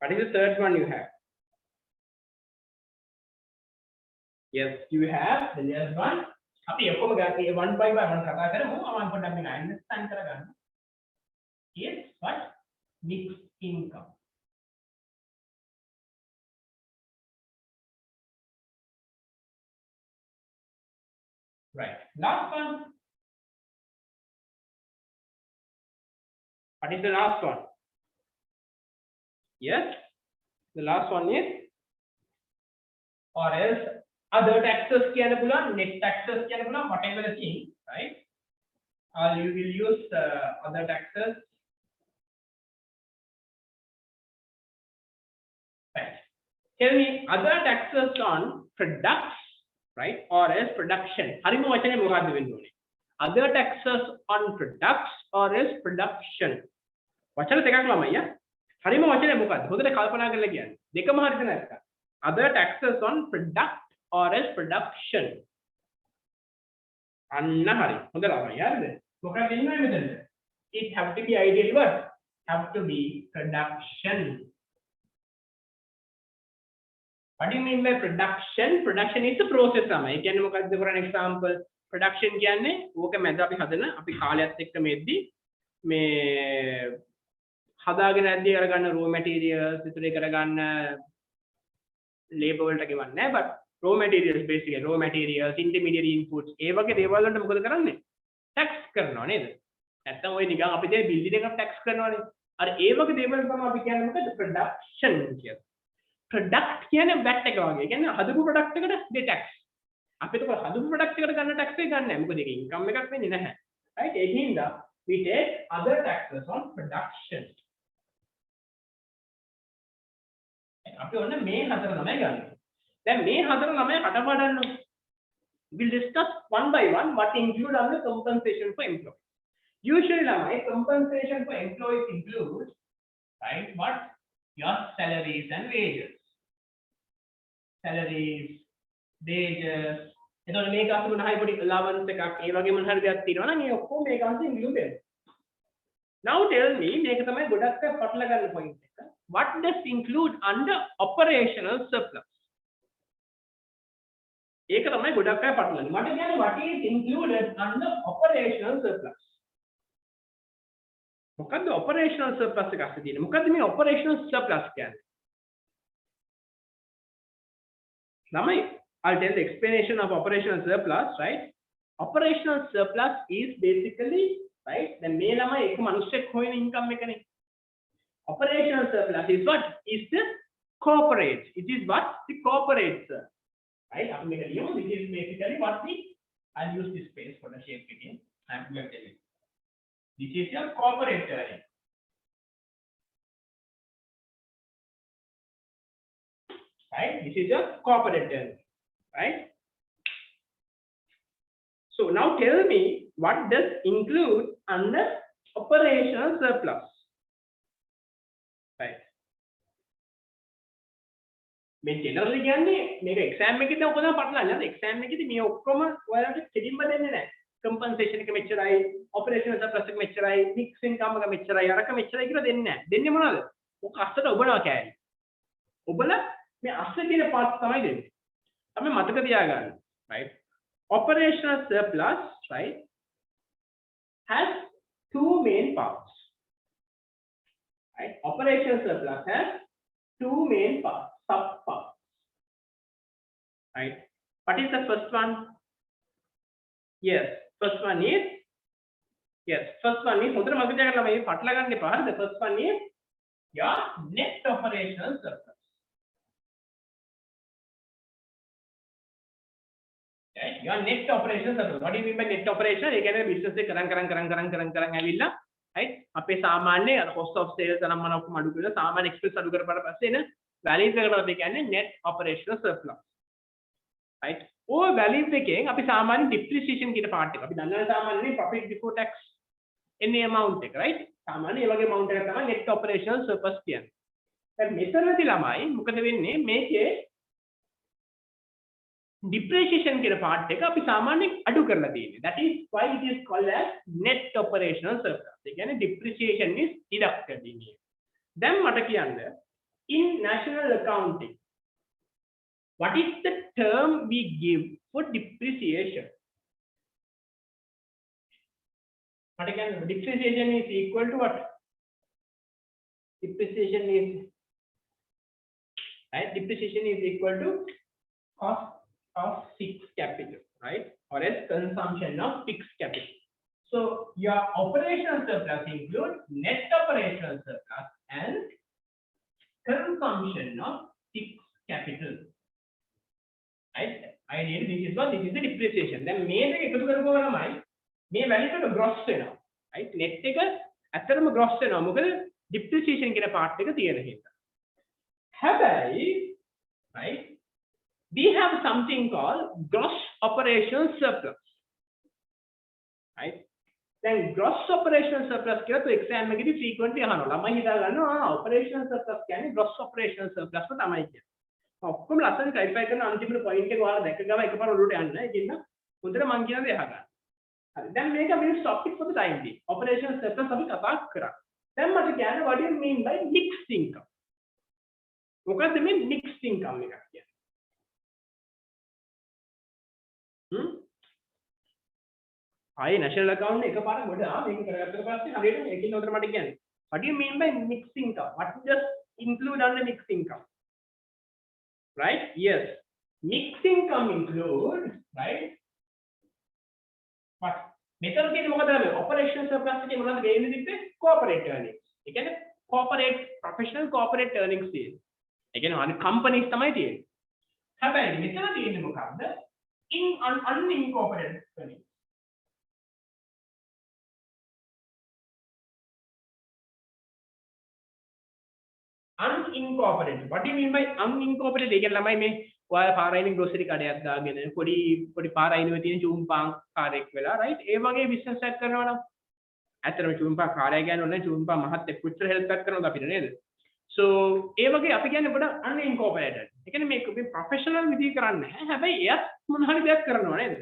What is the third one you have? Yes, you have the last one. අපි ඔක්කොම ගන්න 1 by 1 කතා කරමු. මම පොඩ්ඩක් මේක understand කරගන්න. Yes, what? Mixed income. Right. Last one. What is the last one? Yes, the last one is or else other taxes කියන පුළුවන්, net taxes කියන පුළුවන්, whatever the thing, right? Or you will use other taxes. Right. Tell me other taxes on products, right? Or else production. හරිම වචනේ මොකක්ද වෙන්න ඕනේ? Other taxes on products or else production. වචන දෙකක් ළමයි යා. හරිම වචනේ මොකක්ද? හොඳට කල්පනා කරලා කියන්න. දෙකම හරිද නැත්නම්? Other taxes on product or else production. අන්න හරි. හොඳ ළමයි හරිද? මොකක්ද වෙන්නේ මෙතනද? It have to be ideally what? Have to be production. What do you mean by production? Production is the process තමයි. ඒ කියන්නේ මොකක්ද? for an example production කියන්නේ ඕක මැද අපි හදන අපි කාලයත් එක්ක මෙද්දි මේ හදාගෙන ඇද්දී කරගන්න raw materials ඉතුරු කරගන්න labor වලට ගෙවන්නේ නැහැ but raw materials basically raw materials intermediary inputs ඒ වගේ දේවල් වලට මොකද කරන්නේ tax කරනවා නේද නැත්තම් ඔය නිකන් අපි දැන් building එකක් tax කරනවානේ අර ඒ වගේ දේවල් තමයි අපි කියන්නේ මොකද production කියලා product කියන්නේ VAT එක වගේ ඒ කියන්නේ හදපු product එකට දෙ tax අපි ඒක හදපු product එකට ගන්න tax එක ගන්න නැහැ මොකද ඒක income එකක් වෙන්නේ නැහැ right ඒකින්ද we take other taxes on production අපි ඔන්න මේ හතර ළමයි ගන්න. දැන් මේ හතර ළමයි කටපාඩම් we'll discuss one by one what include under compensation for employees. Usually ළමයි compensation for employees include right what your salaries and wages. Salaries, wages. එතකොට මේක අසු ගන්නයි පොඩි allowance එකක් ඒ වගේ මොන හරි දෙයක් තියෙනවා නම් ඒ ඔක්කොම මේක අන්ත include වෙනවා. Now tell me මේක තමයි ගොඩක් අය පටල ගන්න point එක. What does include under operational surplus? ඒක තමයි ගොඩක් අය පටලන්නේ. මට කියන්නේ what is included under operational surplus? මොකද්ද operational surplus එක අස්සේ තියෙන්නේ? මොකද්ද මේ operational surplus කියන්නේ? ළමයි I'll tell the explanation of operational surplus, right? Operational surplus is basically right then මේ ළමයි එක මිනිස්සෙක් හොයන income එකනේ. Operational surplus is what? Is the corporate. It is what? The corporate, sir. Right? After make a new, this is basically what the, I'll use this space for the shape again. I'm going to tell you. This is your corporate earning. Right? This is your corporate earning. Right? So now tell me what does include under operational surplus? right මේ generally කියන්නේ මේක exam එකේදී ඔක්කොම පටලන්නේ නැහැ exam එකේදී මේ ඔක්කොම ඔයාලට කෙලින්ම දෙන්නේ නැහැ compensation එක මෙච්චරයි operational surplus එක මෙච්චරයි fixed income එක මෙච්චරයි අරක මෙච්චරයි කියලා දෙන්නේ නැහැ දෙන්නේ මොනවද ඔක අස්සට ඔබනවා කෑලි ඔබලා මේ අස්ස කියන part තමයි දෙන්නේ අපි මතක තියාගන්න right operational surplus right has two main parts right operational surplus has two main parts subparts right what is the first one yes first one is හොඳට මතක තියාගන්න මේ පටල ගන්න එපා හරිද first one is your net operational surplus right your net operational surplus what do you mean by net operation ඒ කියන්නේ business එක කරන් ඇවිල්ලා right අපේ සාමාන්‍ය cost of sales නම් මම ඔක්කොම අඩු කරලා සාමාන්‍ය expense අඩු කරපාට පස්සේ එන value එකකට අපි කියන්නේ net operational surplus right ඔය value එකෙන් අපි සාමාන්‍ය depreciation කියන part එක අපි දන්නවා සාමාන්‍යයෙන් profit before tax එන්නේ amount එක right සාමාන්‍ය ඒ වගේ amount එකක් තමයි net operational surplus කියන්නේ දැන් මෙතනදී ළමයි මොකද වෙන්නේ මේකේ depreciation කියන part එක අපි සාමාන්‍යයෙන් අඩු කරලා තියෙන්නේ that is why it is called as net operational surplus ඒ කියන්නේ depreciation is deducted in here දැන් මට කියන්න in national accounting what is the term we give for depreciation මට කියන්න depreciation is equal to what depreciation is right depreciation is equal to cost of fixed capital, right? Or as consumption of fixed capital. So your operational surplus include net operational surplus and consumption of fixed capital. Right? Ideally, this is what this is the depreciation. Then main එකතු කරපුවා තමයි මේ value එක gross වෙනවා. Right? net එක ඇත්තටම gross වෙනවා. මොකද depreciation කියන part එක තියෙන හින්දා. හැබැයි right we have something called gross operational surplus right then gross operational surplus කියලා તો exam එකේදී frequently අහනවා ළමයි හිතා ගන්නවා operational surplus කියන්නේ gross operational surplus තමයි කියන්නේ ඔක්කොම ලස්සන clarify කරන අන්තිමට point එක ඔයාලා දැක්ක ගම එකපාර ඔළුවට යන්න ඒකින්න හොඳට මම කියන දේ අහගන්න හරි දැන් මේක we will stop it for the time being operational surplus අපි කතා කරා දැන් මට කියන්න what do you mean by mixed income මොකක්ද මේ mixed income එකක් කියන්නේ ආයේ national account එකපාර ගොඩ මේක කරගත්තට පස්සේ හරියට මේකෙන් උතර මට කියන්නේ what do you mean by mixed income what does include under mixed income right yes mixed income include right what මෙතන කියන්නේ මොකද මේ operational surplus එකේ මොනවද ගේන්නේ තිබ්බේ corporate earnings ඒ කියන්නේ corporate professional corporate earnings තියෙන්නේ ඒ කියන්නේ අනිත් companies තමයි තියෙන්නේ හැබැයි මෙතන තියෙන්නේ මොකක්ද in unincorporated earnings unincorporated what do you mean by unincorporated ඒ කියන්නේ ළමයි මේ ඔයාලා පාරයිනේ grocery කඩයක් දාගෙන පොඩි පාරයිනේ තියෙන චූම්පාන් කාර්යයක් වෙලා right ඒ වගේ business එකක් කරනවා නම් ඇත්තටම චූම්පා කාර්යය කියන්නේ ඔන්න චූම්පා මහත් එක්ක help එකක් කරනවද අපිට නේද so ඒ වගේ අපි කියන්නේ පොඩ unincorporated ඒ කියන්නේ මේක මේ professional විදිහ කරන්නේ නැහැ හැබැයි එයත් මොන හරි දෙයක් කරනවා නේද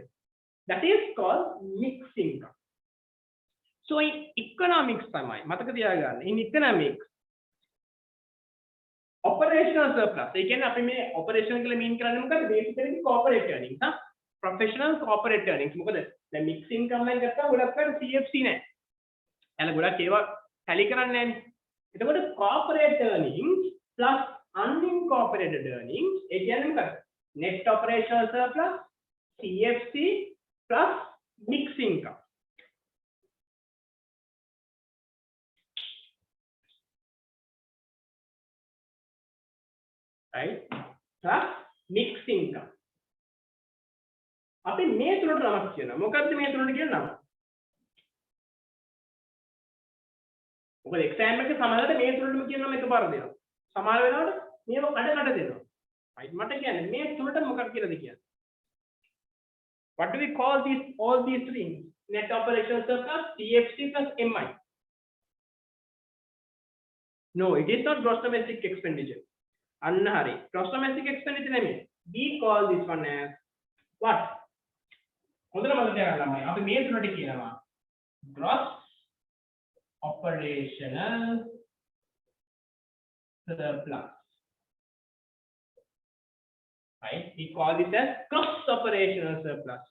that is called mixed income so in economics තමයි මතක තියාගන්න in economics operational surplus ඒ කියන්නේ අපි මේ operation කියලා mean කරන්නේ මොකද්ද basically corporate earnings හා professional corporate earnings මොකද දැන් mixed income එක ගත්තාම ගොඩක් අය CFC නෑ එයාලා ගොඩක් ඒවා tally කරන්නේ නෑනේ එතකොට corporate earnings plus unincorporated earnings ඒ කියන්නේ මොකක්ද net operational surplus CFC plus mixed income right plus mixed income අපි මේ තුනට නමක් කියනවා මොකක්ද මේ තුනට කියන නම මොකද එක්සෑම් එකේ සමහරවිට මේ තුනටම කියන නම එකපාර දෙනවා සමහර වෙලාවට මේව කඩ දෙනවා right මට කියන්නේ මේ තුනට මොකක්ද කියලාද කියන්නේ what do we call these all these three net operational surplus CFC plus MI No, it is not gross domestic expenditure. Anna hari. Gross domestic expenditure නෙමෙයි. We call this one as what? හොඳට මතක තියාගන්න ළමයි. අපි මේ තුනට කියනවා gross operational surplus. Right? We call this as gross operational surplus.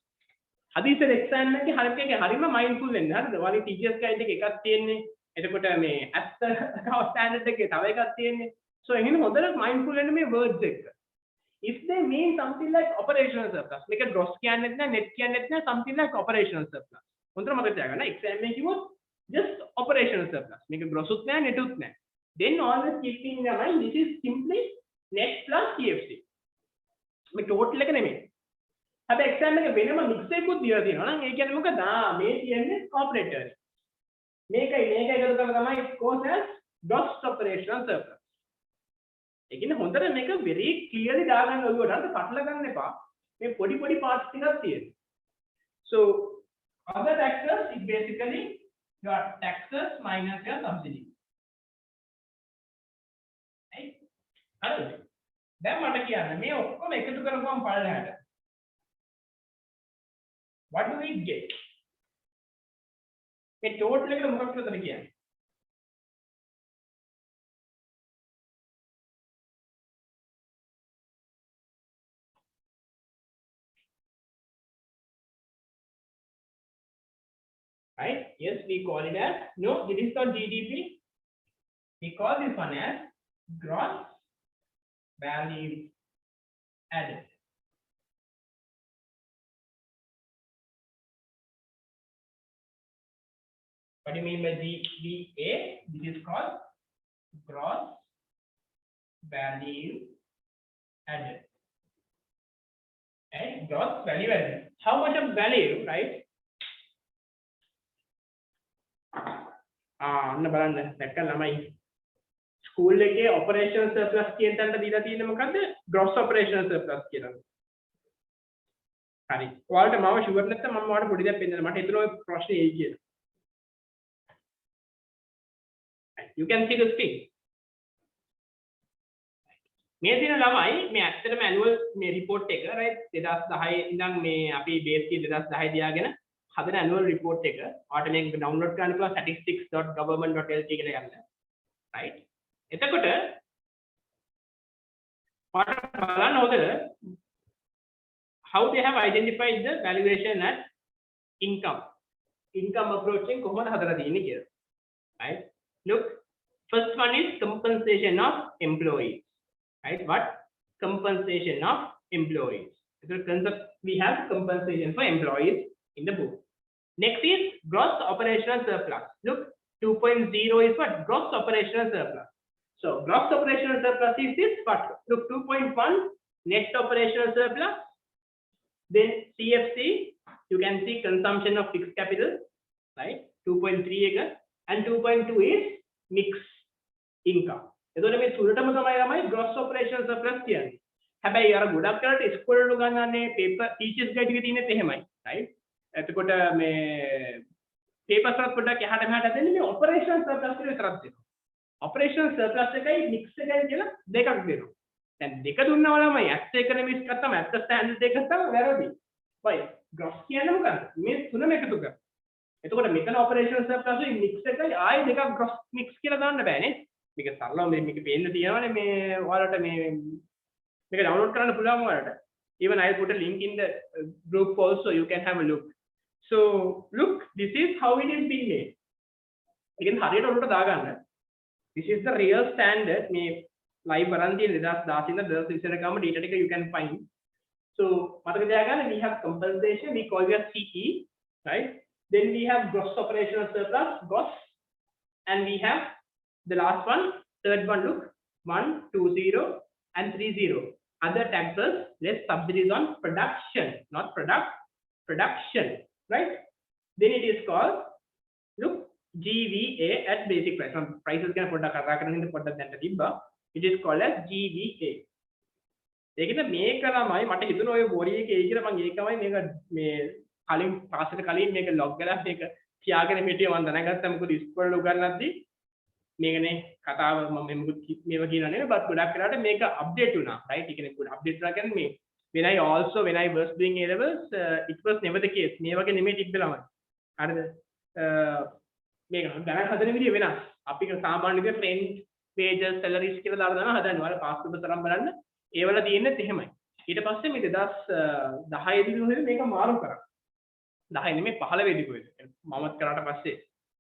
හදිසියෙ එක්සෑම් එකේ හරියට හරියම මයින්ඩ්ෆුල් වෙන්න. හරිද? ඔයාලගේ ටීචර්ස් ගයිඩ් එකේ එකක් තියෙන්නේ. එතකොට මේ ඇත්ත ස්ටෑන්ඩඩ් එකේ තව එකක් තියෙන්නේ. So එහෙනම් හොඳට mindful වෙන්න මේ words එක. If they mean something like operational surplus, මේක gross කියන්නේත් නැහැ, net කියන්නේත් නැහැ, something like operational surplus. හොඳට මතක තියාගන්න. exam එකේ කිව්වොත් just operational surplus. මේක gross උත් නැහැ, net උත් නැහැ. Then always keep in your mind this is simply net plus CFC. මේ total එක නෙමෙයි. හැබැයි exam එකේ වෙනම mix එකකුත් දීලා තියෙනවා නම් ඒ කියන්නේ මොකද? මේ තියෙන්නේ operator. මේකයි එකතු කරලා තමයි it goes as gross operational surplus. ඒ කියන්නේ හොඳට මේක very clearly දාගන්න ඔළුවට අර කටල ගන්න එපා. මේ පොඩි parts ටිකක් තියෙනවා. So other taxes is basically your taxes minus your subsidy. right? හරිද? දැන් මට කියන්න මේ ඔක්කොම එකතු කරපුවම පළලහැට. What do we get? මේ total එකට මොකක්ද උතන කියන්නේ? Right? Yes, we call it as, no, it is not GDP. We call this one as gross value added. What do you mean by GVA? This is called gross value added. Right? Gross value added. How much of value, right? අන්න බලන්න දැක්ක ළමයි school එකේ operational surplus කියන තැනට දීලා තියෙන්නේ මොකද්ද? gross operational surplus කියලා. හරි. ඔයාලට මම ෂුවර් නැත්නම් මම ඔයාලට පොඩි දෙයක් පෙන්නන්න. මට හිතුණා ඔය ප්‍රශ්නේ එයි කියලා. You can see the screen. මේ දින ළමයි මේ ඇත්තටම annual මේ report එක right 2010 ඉඳන් මේ අපි base year 2010 තියාගෙන හදන annual report එක ඔයාලට මේක download කරන්න පුළුවන් statistics.government.lk කියලා යන්න. right? එතකොට ඔයාලට බලන්න හොඳට how they have identified the valuation at income approach එක කොහොමද හදලා තියෙන්නේ කියලා. right? Look, first one is compensation of employees. Right? What? Compensation of employees. So we have compensation for employees in the book. Next is gross operational surplus. Look, 2.0 is what? Gross operational surplus. So gross operational surplus is this what? Look, 2.1 net operational surplus. Then CFC, you can see consumption of fixed capital, right? 2.3 again. And 2.2 is mixed income. එතකොට මේ තුනටම තමයි gross operational surplus කියන්නේ. හැබැයි අර ගොඩක් කරලා ඉස්කෝලේ වල ගන්නන්නේ paper teachers guide එකේ තියෙනෙත් එහෙමයි, right? එතකොට මේ papers වල පොඩ්ඩක් එහාට මෙහාට දෙන්නේ මේ operational surplus එක විතරක් දෙනවා. operational surplus එකයි mix එකයි කියලා දෙකක් දෙනවා. දැන් දෙක දුන්නා ළමයි ඇත්ත එක නෙමෙයි ගත්තම ඇත්ත standard එක ගත්තම වැරදි. වයි gross කියන්නේ මොකක්ද? මේ තුනම එකතු කරලා. එතකොට මෙතන operational surplus එකයි mix එකයි ආයෙ දෙකක් gross mix කියලා දාන්න බෑනේ. මේක සරලව මේක පේන්න තියෙනවානේ මේ ඔයාලට මේ මේක download කරන්න පුළුවන් ඔයාලට. Even I'll put a link in the group also, you can have a look. So look, this is how it is being made. Again හරියට ඔයාලට දාගන්න. This is the real standard. මේ live වරන් තියෙන 2016 ඉඳන් 2020 ගාම data ටික you can find. So මතක තියාගන්න we have compensation, we call it CE, right? Then we have gross operational surplus, gross, and we have the last one, third one, look, 120 and 30. Other taxes, less subsidies on production, not production, right? Then it is called, look, GVA at basic price. From prices can put the product than the it is called as GVA. ඒකද මේක ළමයි මට හිතුණා ඔය බොරි එකේ කියලා මම ඒකමයි මේක මේ කලින් පාසලට කලින් මේක ලොග් කරලා මේක තියාගෙන හිටියේ මම දැනගත්තා මොකද ඉස්කෝලේ උගන්වද්දි මේකනේ කතාව මම මේව කියනවා නේ but ගොඩක් වෙලාවට මේක අප්ඩේට් වුණා right ඒ කියන්නේ අප්ඩේට් වුණා කියන්නේ මේ when I was doing A levels it was never the case මේ වගේ නෙමෙයි තිබ්බ ළමයි හරිද මේක ගණන් හදන විදිය වෙනස් අපි සාමාන්‍ය විදිහට friend pages salaries කියලා දාලා හදනවා ඔයාලා පාස් පේපර් තරම් බලන්න ඒවල තියෙන්නේ එහෙමයි ඊට පස්සේ මේ 2010 දී කොහෙද මේක මාරු කරා 10 නෙමෙයි 15 දී කොහෙද මමත් කරාට පස්සේ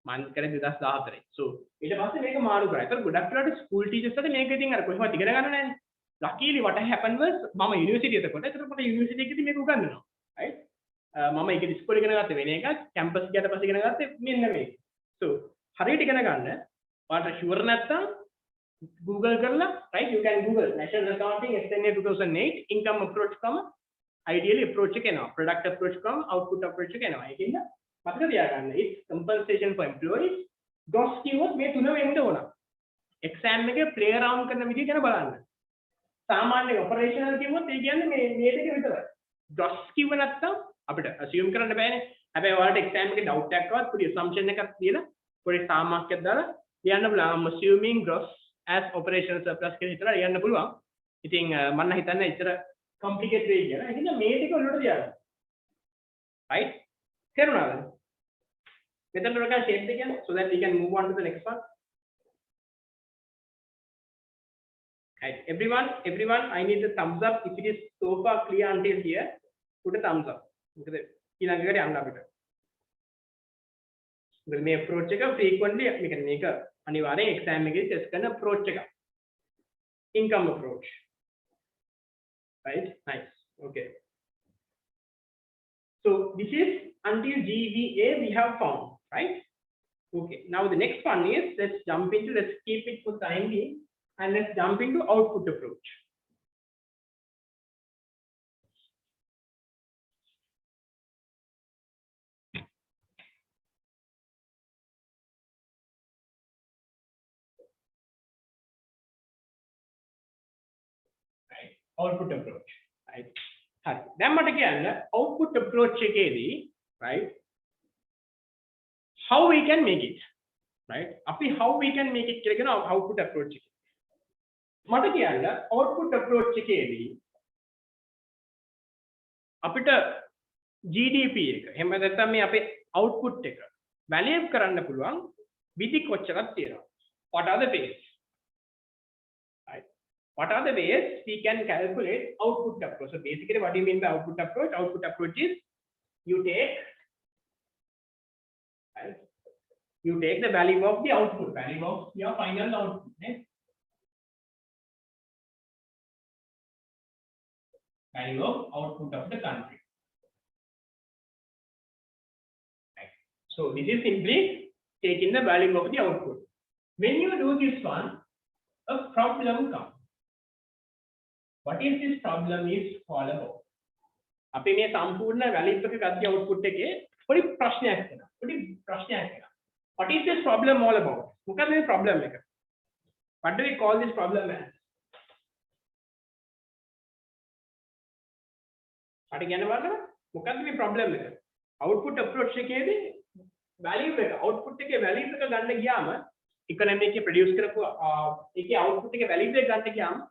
මම කරේ 2014 so ඊට පස්සේ මේක මාරු කරා ඒතර ගොඩක් වෙලාවට ස්කූල් ටීචර්ස් ලාට මේක ඉතින් අර කොහෙවත් ඉගෙන ගන්න නැහැ luckily what happened was මම යුනිවර්සිටි එතකොට ඒතර මට යුනිවර්සිටි එකේදී මේක උගන්වනවා right මම ඒක ඉස්කෝලේ ඉගෙන ගත්තේ වෙන එකක් කැම්පස් ගියට පස්සේ ඉගෙන ගත්තේ මෙන්න මේක so හරියට ඉගෙන ගන්න ඔයාලට ෂුවර් නැත්තම් Google කරලා right you can Google national accounting extended 2008 income approach කම ideally approach එක එනවා product approach කම output approach එක එනවා ඒකින්ද මතක තියාගන්න it's compensation for employees gross කිව්වොත් මේ තුන වෙන්න ඕන exam එකේ play around කරන විදිහ ගැන බලන්න සාමාන්‍ය operational කිව්වොත් ඒ කියන්නේ මේ දෙක විතරයි gross කිව්ව නැත්තම් අපිට assume කරන්න බෑනේ හැබැයි ඔයාලට exam එකේ doubt එකක් ආවත් පොඩි assumption එකක් තියලා පොඩි සාමාන්‍යයක් දාලා ලියන්න පුළුවන් I'm assuming gross as operational surplus කියලා හිතලා ලියන්න පුළුවන්. ඉතින් මම නම් හිතන්නේ ඉතර complicated වෙයි කියලා. එහෙනම් මේ ටික ඔලුවට තියාගන්න. right? තේරුණාද? මෙතන රකන් shape එක කියන්නේ so that we can move on to the next one. Right. Everyone I need a thumbs up if it is so far clear until here. Put a thumbs up. මොකද ඊළඟට යන්න අපිට. මේ approach එක frequently මේක අනිවාර්යෙන් exam එකේ test කරන approach එක. Income approach. Right? Nice. Okay. So this is until GVA we have found, right? Okay. Now the next one is let's keep it for time being and let's jump into output approach. Output approach right හරි දැන් මට කියන්න output approach එකේදී right how we can make it right අපි how we can make it කියලා කියන output approach එක මට කියන්න output approach එකේදී අපිට GDP එක එහෙම නැත්නම් මේ අපේ output එක value කරන්න පුළුවන් විදි කොච්චරක් තියෙනවා what are the ways What are the ways we can calculate output approach? So basically, what do you mean by output approach? Output approach is you take the value of the output, value of your final output. Right? Value of output of the country. Right. So this is simply taking the value of the output. When you do this one, a problem comes. What is this problem is all about? අපි මේ සම්පූර්ණ value එක ගත්ත output එකේ පොඩි ප්‍රශ්නයක් තියෙනවා. What is this problem all about? මොකක්ද මේ problem එක? What do we call this problem as? හරි කියන්න බලන්න. මොකක්ද මේ problem එක? Output approach එකේදී value එක output එකේ value එක ගන්න ගියාම economy එකේ produce කරපු ඒකේ output එකේ value එක ගන්න ගියාම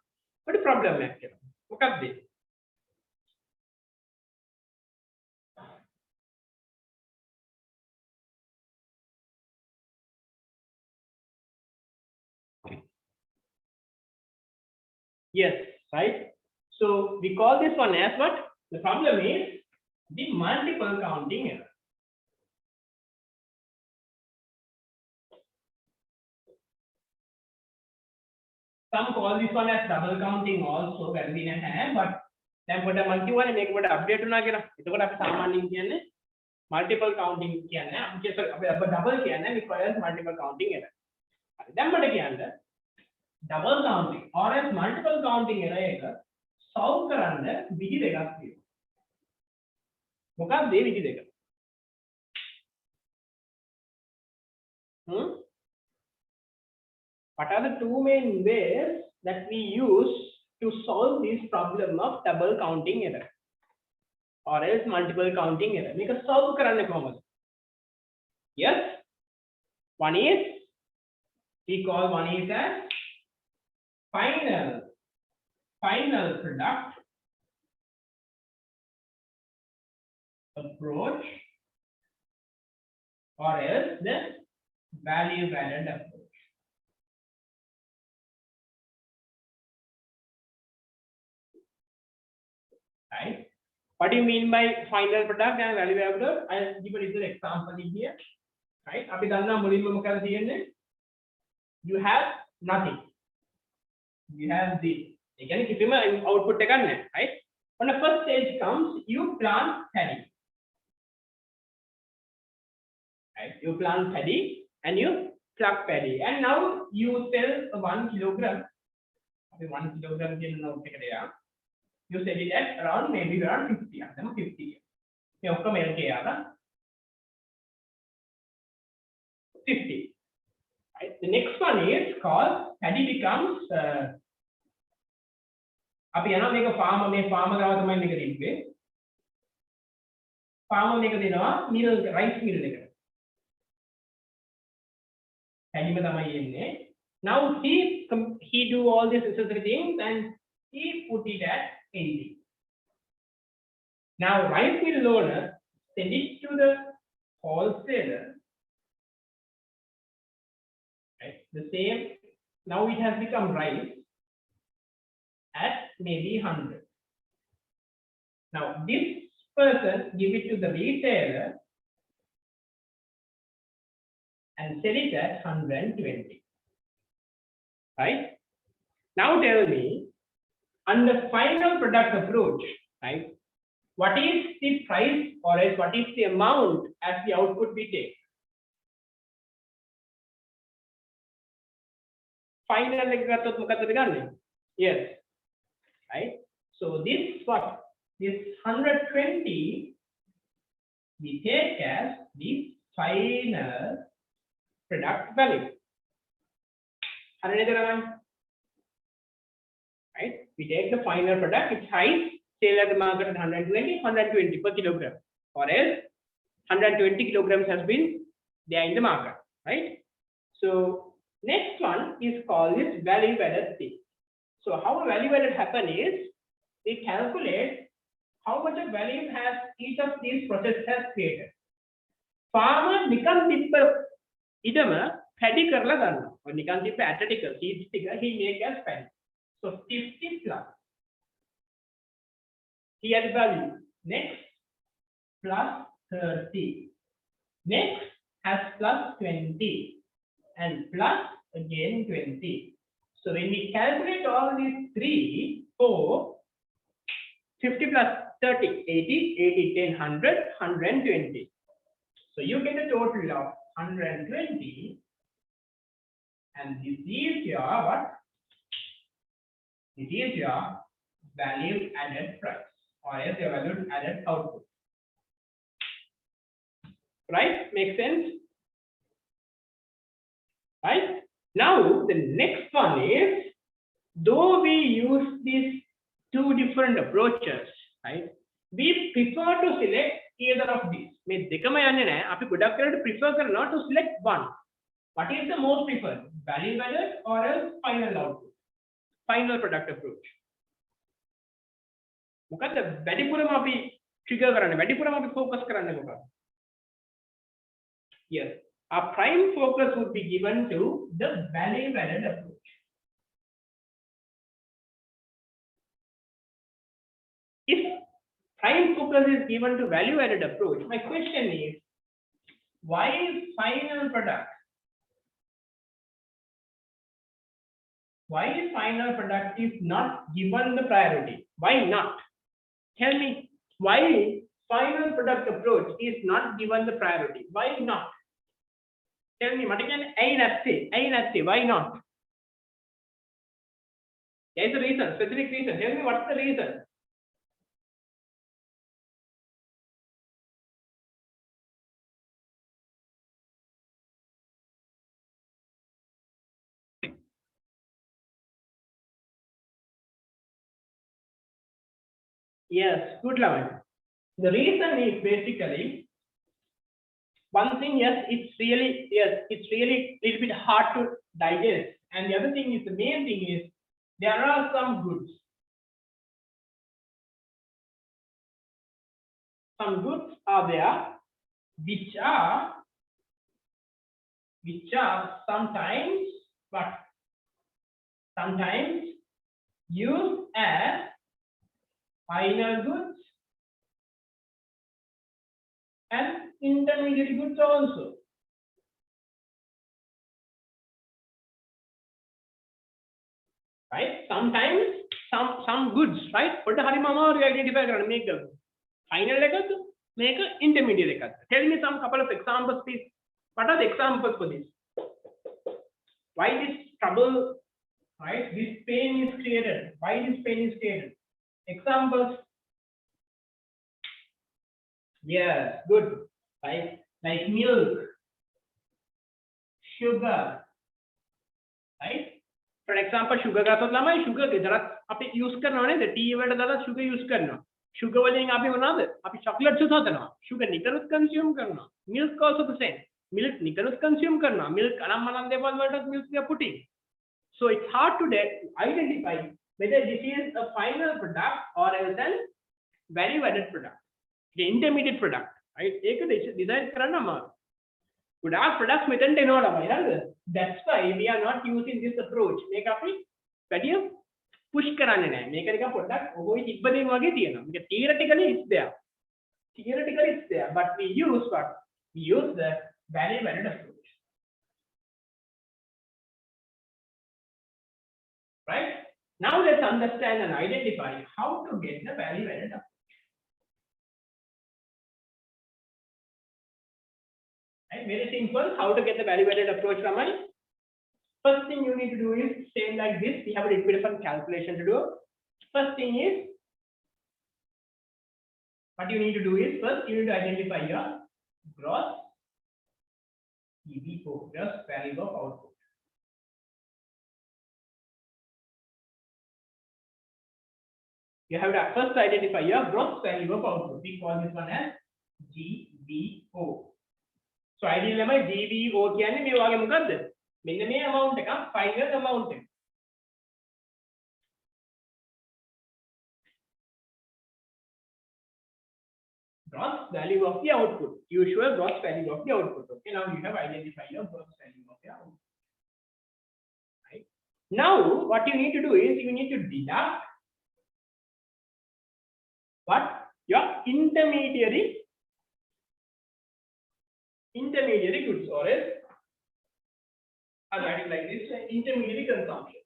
What is the problem actually? මොකක්ද? Yes, right? So we call this one as what? The problem is the multiple counting error. Some call this one as double counting also වැරදි නැහැ but දැන් පොඩ්ඩක් මම කියවනේ මේක පොඩ්ඩක් අප්ඩේට් වුණා කියලා. එතකොට අපි සාමාන්‍යයෙන් කියන්නේ multiple counting කියන්නේ අපි double කියන්නේ requires multiple counting error. හරි දැන් මට කියන්න double counting or as multiple counting error එක solve කරන්න විදි දෙකක් තියෙනවා. මොකක්ද මේ විදි දෙක? What are the two main ways that we use to solve this problem of double counting error or else multiple counting error? Make a solve karanne kohomada? Yes, one is We call one is as final product approach, or else the value added approach. Right? What do you mean by final product and value added? I'll give a little example in here. Right? අපි දන්නා මුලින්ම මොකද තියෙන්නේ? You have nothing. You have this. ඒ කියන්නේ කිසිම output එකක් නැහැ. Right? When the first stage comes, you plant paddy. Right? You plant paddy and you pluck paddy, and now you sell 1 kilogram. 1 kilogram කියන note එකට යා. You sell it at around maybe around 50. අදම 50. මේ ඔක්කොම LK යාලා 50. Right? The next one is called paddy becomes අපි යනවා මේක farmer මේ farmer ගාව තමයි මේක දෙන්නේ. farmer මේක දෙනවා mill rice mill එකට. paddy ම තමයි එන්නේ. Now he do all these necessary things and he put it at 80. Now rice mill owner send it to the wholesaler. Right? The same. Now it has become rice at maybe 100. Now this person give it to the retailer and sell it at 120. Right? Now tell me, under final product approach, right? What is the price, or else what is the amount as the output we take? Final එක ගත්තොත් මොකක්ද ගන්නෙ? Yes. Right? So this 120 we take as the final product value. Right? We take the final product, it's high, sale at the market at 120 per kilogram, or else 120 kilograms has been there in the market. Right? So next one is called this value added thing. So how a value added happen is we calculate how much of value has each of these processes has created. Farmer නිකන් තිබ්බ ඉඩම paddy කරලා ගන්නවා. ඔය නිකන් තිබ්බ ඇටටික seeds ටික he make as paddy. So 50 plus. He has value. Next plus 30. Next has plus 20 and plus again 20. So when we calculate all these 3, 4, 50 plus 30, 80, 80, 10, 100, 120. So you get a total of 120, and this is your what? This is your value added price, or else your value added output. Right? Makes sense? Right? Now the next one is, though we use these two different approaches, right? We prefer to select either of these. මේ දෙකම යන්නේ නැහැ. අපි ගොඩක් කරලා prefer කරනවා to select one. What is the most preferred? Value added or else final output? Final product approach. මොකද වැඩිපුරම අපි trigger කරන්නේ, වැඩිපුරම අපි focus කරන්නේ මොකක්ද? Yes. Our prime focus would be given to the value added approach. If prime focus is given to value added approach, my question is, why final product? Why final product is not given the priority? Why not? Tell me, why final product approach is not given the priority? Why not? Tell me, why not? There is a reason, specific reason. Tell me what's the reason? Yes, good, Lavan. The reason is basically one thing, yes, it's really a little bit hard to digest. And the other thing is, the main thing is, there are some goods. Some goods are there which are sometimes used as final goods and intermediate goods also. Right? Sometimes some goods, right? What the Harimama we identify and make the final record, make an intermediate record. Tell me some couple of examples, please. What are the examples for this? Why this trouble, right? This pain is created. Why this pain is created? Examples. Yes, good. Right? Like milk, sugar, right? For example, sugar का तो लम्बा sugar के जरा आप use करना है ना tea वाला ज़्यादा sugar use करना sugar वाले आप ही बना दे आप chocolate से होता ना sugar निकल consume करना milk also the same milk निकल consume करना milk आराम माना दे बाद what milk they are putting. So it's hard to identify whether this is a final product or else a value-added product, the intermediate product, right? एक design करना मार good our products within that's why we are not using this approach. Make up push karane nahi make a product because theoretically it's there but we use what we use the value-added approach, right? Now let's understand and identify how to get the value-added approach. Right? Very simple. How to get the value-added approach, Raman? First thing you need to do is same like this. We have a little bit of a calculation to do. First thing is, what you need to do is first you need to identify your gross EVO, gross value of output. You have to first identify your gross value of output. We call this one as GVO. So ideally my GVO කියන්නේ මේ වගේ මොකද්ද? මෙන්න මේ amount එක final amount එක. Gross value of the output. Usual gross value of the output. Okay, now you have identified your gross value of the output. Right? Now what you need to do is you need to deduct what your intermediary goods, or else I'll write it like this: intermediary consumption.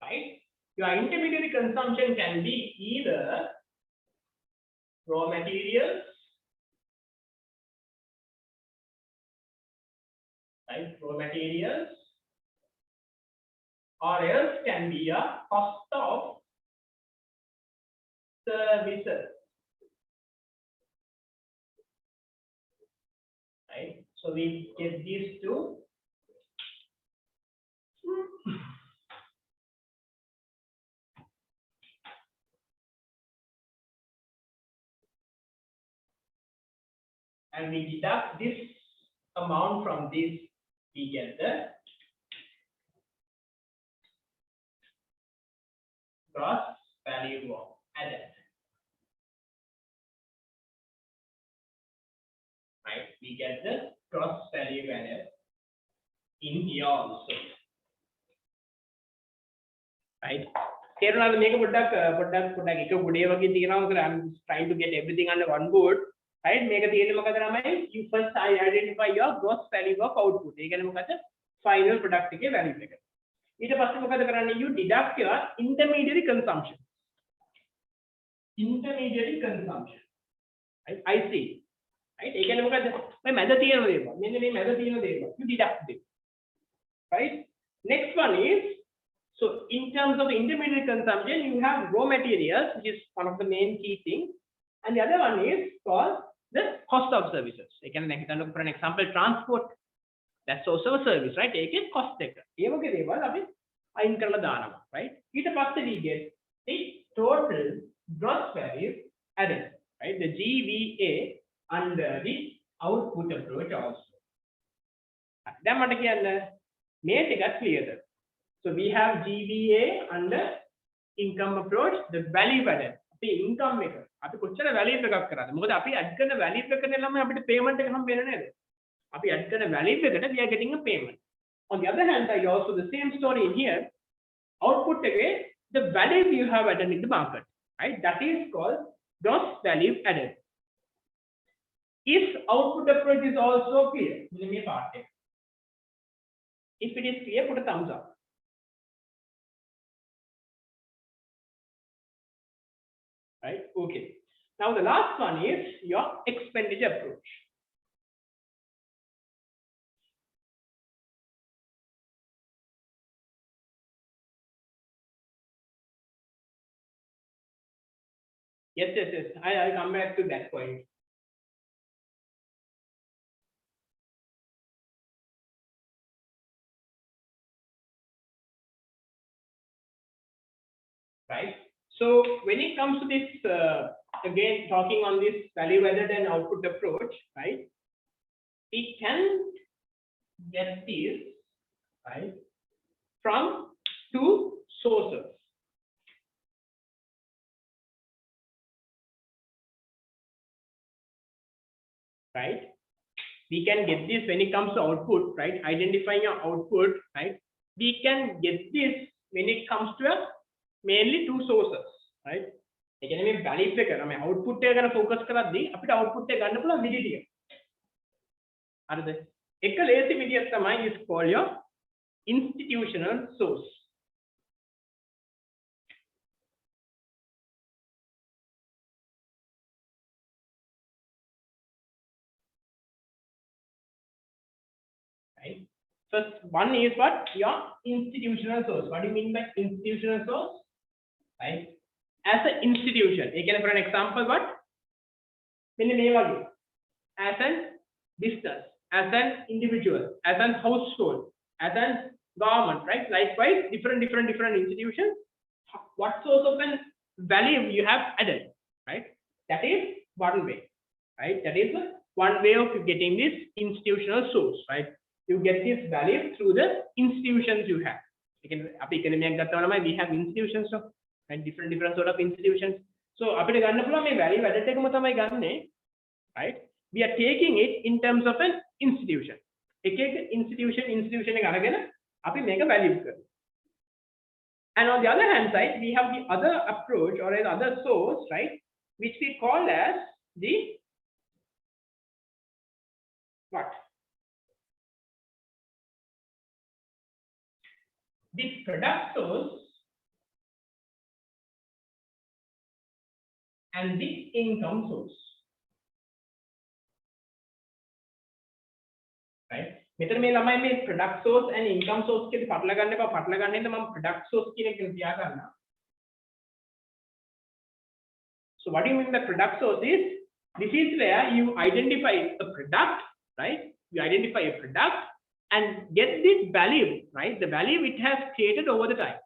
Right? Your intermediary consumption can be either raw materials, right? Raw materials, or else can be a cost of services, right? So we get these two. And we deduct this amount from this, we get the gross value of added. Right? We get the gross value added in here also. Right? තේරුණාද මේක පොඩ්ඩක් එක ගුඩේ වගේ තියෙනවා කියලා I'm trying to get everything under one board. Right? මේක තියෙන්නේ මොකද ළමයි? You first identify your gross value of output. ඒ කියන්නේ මොකද? Final product එකේ value එක. ඊට පස්සේ මොකද කරන්නේ? You deduct your intermediary consumption. Intermediary consumption. Right? I see. Right? ඒ කියන්නේ මොකද? මේ මැද තියෙන දේවල්. මෙන්න මේ මැද තියෙන දේවල්. You deduct them. Right? Next one is, so in terms of intermediary consumption, you have raw materials, which is one of the main key things, and the other one is called the cost of services. You can for an example, transport. That's also a service, right? Take it cost එක. ඒ වගේ දේවල් අපි අයින් කරලා දානවා, right? ඊට පස්සේ we get the total gross value added, right? The GVA under the output approach also. දැන් මට කියන්න මේ ටිකත් clearද? So we have GVA under income approach, the value added. අපි income එක අපි කොච්චර value එකක් කරාද? මොකද අපි add කරන value එකකනේ ළමයි අපිට payment එක හම්බ වෙන්නේ නේද? අපි add කරන value එකට we are getting a payment. On the other hand side also the same story in here. Output එකේ the value you have added in the market, right? That is called gross value added. If output approach is also clear, මෙන්න මේ part එක. If it is clear, put a thumbs up. Right? Okay. Now the last one is your expenditure approach. Yes. I'll come back to that point. Right? So when it comes to this, again talking on this value added and output approach, right? We can get this, right, from two sources. Right? We can get this when it comes to output, right? Identifying your output, right? We can get this when it comes to mainly two sources, right? ඒ කියන්නේ මේ value එක නම් output එක ගැන focus කරද්දී අපිට output එක ගන්න පුළුවන් විදිහ ටික. හරිද? එක ලේසි විදියක් තමයි is call your institutional source. Right? First one is what? Your institutional source. What do you mean by institutional source? Right? As an institution. Again, for an example, what? As an business, as an individual, as an household, as an government, right? Likewise, different institutions. What source of an value you have added, right? That is one way, right? That is one way of getting this institutional source, right? You get this value through the institutions you have. Again, we have institutions, and different sort of institutions. So අපිට ගන්න පුළුවන් මේ value added එකම තමයි ගන්නෙ, right? We are taking it in terms of an institution. එක institution එක අරගෙන අපි මේක value කරනවා. And on the other hand side, we have the other approach or another source, right, which we call as the what? The product source and the income source. Right? මෙතන මේ ළමයි මේ product source and income source කියලා පටල ගන්න එපා. පටල ගන්න ඉඳ මම product source කියන එක තියා ගන්නවා. So what do you mean by product source is this is where you identify a product, right? You identify a product and get this value, right? The value it has created over the time.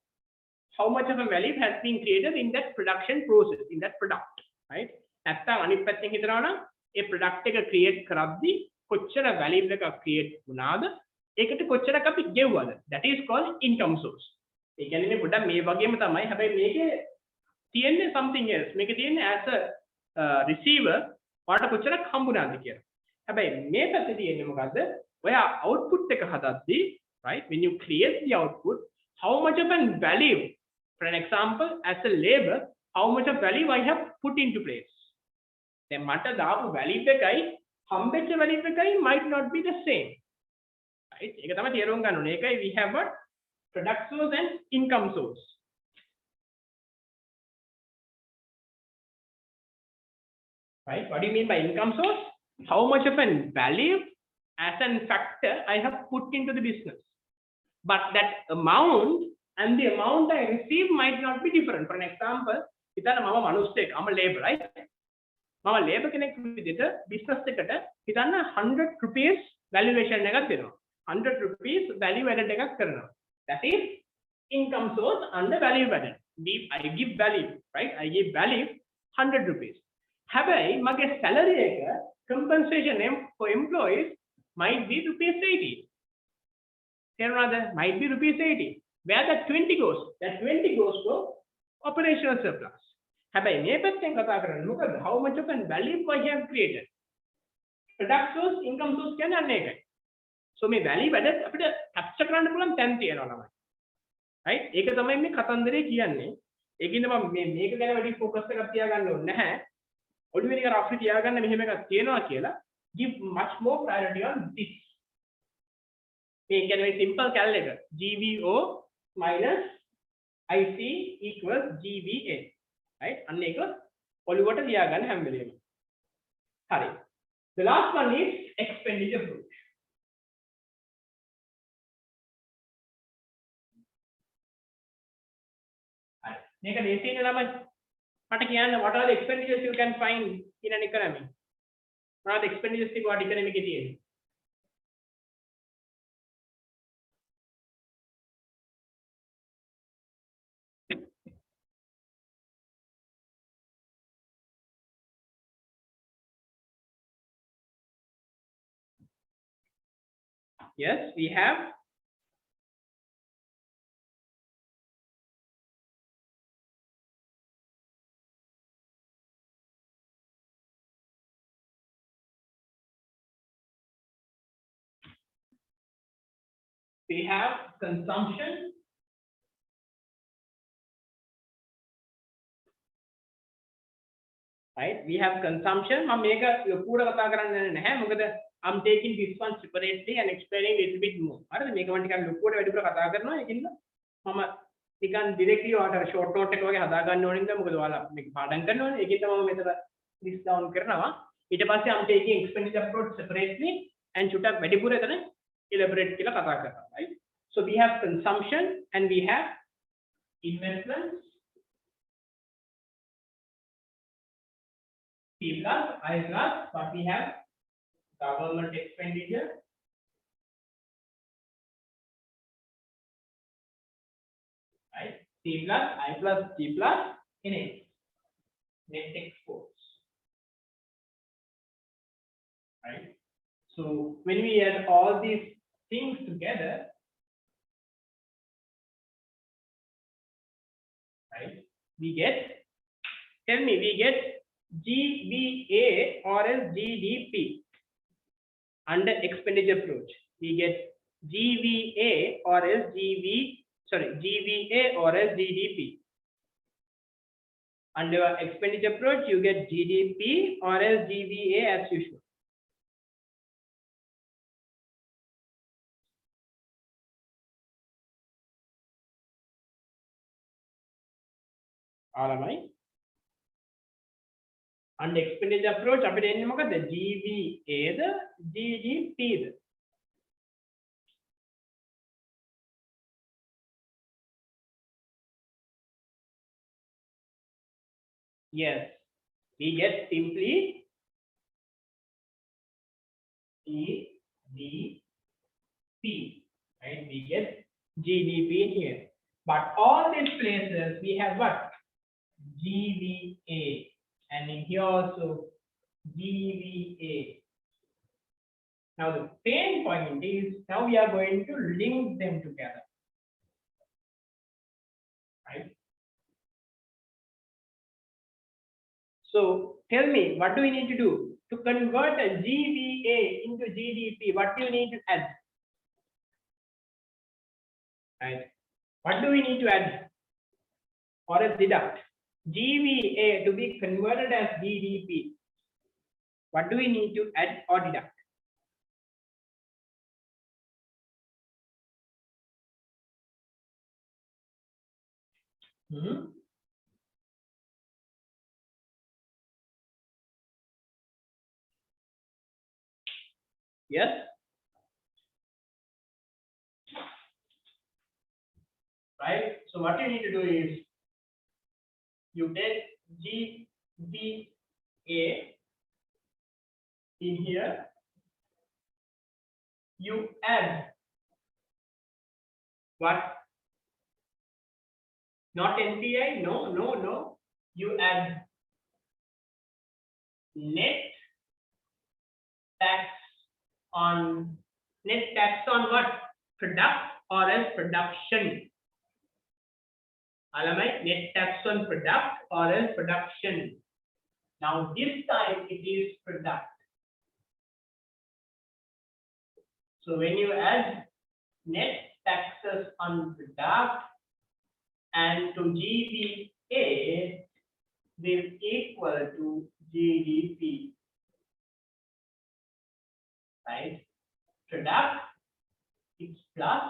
How much of a value has been created in that production process, in that product, right? නැත්තම් අනිත් පැත්තෙන් හිතනවා නම් ඒ product එක create කරද්දී කොච්චර value එකක් create වුණාද ඒකට කොච්චරක් අපි ගෙවුවද? That is called income source. ඒ කියන්නේ මේ පොඩ්ඩක් මේ වගේම තමයි. හැබැයි මේකේ තියෙන්නේ something else. මේකේ තියෙන්නේ as a receiver ඔයාලට කොච්චරක් හම්බුණාද කියලා. හැබැයි මේ පැත්තේ තියෙන්නේ මොකද්ද? ඔයා output එක හදද්දී, right? When you create the output, how much of a value, for an example, as a labor, how much of value I have put into place. Then මට දාපු value එකයි හම්බෙච්ච value එකයි might not be the same. Right? ඒක තමයි තේරුම් ගන්න ඕනේ. ඒකයි we have what? Product source and income source. Right? What do you mean by income source? How much of a value as a factor I have put into the business. But that amount and the amount I receive might not be different. For an example, හිතන්න මම මිනිස්සෙක්, I'm a labor, right? මම labor කෙනෙක් විදිහට business එකට හිතන්න 100 rupees valuation එකක් දෙනවා. 100 rupees value added එකක් කරනවා. That is income source under value added. I give value, right? I give value 100 rupees. Habai, mage salary eka compensation for employees might be rupees 80. Might be rupees 80. Where that 20 goes? That 20 goes to operational surplus. Habai, me patten kata karana මොකද how much of an value I have created. Product source, income source කියන්නේ අන්න ඒකයි. So මේ value added අපිට capture කරන්න පුළුවන් තැන් තියෙනවා ළමයි. right? ඒක තමයි මේ කතන්දරේ කියන්නේ. ඒකින්ද මම මේක ගැන වැඩි focus එකක් තියාගන්න ඕනේ නැහැ. ඔළුවේ නිකන් රෆ්ලි තියාගන්න මෙහෙම එකක් තියෙනවා කියලා. Give much more priority on this. මේ කියන්නේ simple cal එක. GVO minus IC equals GVA. right? අන්න ඒක ඔළුවට තියාගන්න හැම වෙලේම. හරි. The last one is expenditure approach. මේක ලේසියිනේ ළමයි. මට කියන්න what are the expenditures you can find in an economy? මොනවද expenditures ටික වාට economy එකේ තියෙන්නේ? Yes, we have consumption, right? We have consumption. මම මේක ලොකුවට කතා කරන්නේ නැහැ. මොකද I'm taking this one separately and explaining a little bit more. හරිද? මේක මම ටිකක් ලොකුවට වැඩිපුර කතා කරනවා. ඒකින්ද මම නිකන් directly ඔයාලට short note එක වගේ හදා ගන්න ඕනේ නේද? මොකද ඔයාලා මේක පාඩම් කරනවානේ. ඒකින්ද මම මෙතන list down කරනවා. ඊට පස්සේ I'm taking expenditure approach separately and චුට්ටක් වැඩිපුර එතන elaborate කියලා කතා කරනවා. right? So we have consumption and we have investments. P plus, I plus, but we have government expenditure. Right? C plus, I plus, G plus, NA. Net exports. Right? So when we add all these things together, right, we get, tell me, we get GVA or as GDP under expenditure approach. We get GVA or as GVA or as GDP. Under expenditure approach, you get GDP or as GVA as usual. All right. Under expenditure approach, අපිට එන්නේ මොකද? GVA the GDP the? Yes, we get simply GDP, right? We get GDP here, but all these places we have what? GVA. And in here also GVA. Now the pain point is now we are going to link them together, right? So tell me, what do we need to do to convert a GVA into GDP? What do you need to add? Right? What do we need to add or deduct? GVA to be converted as GDP. What do we need to add or deduct? Yes. Right. So what you need to do is you take GVA in here, you add what? Not NPI, no, no, no. You add net tax on what? Product or else production. Alamai, net tax on product or else production. Now this time it is product. So when you add net taxes on product and to GVA will equal to GDP, right? Product it's plus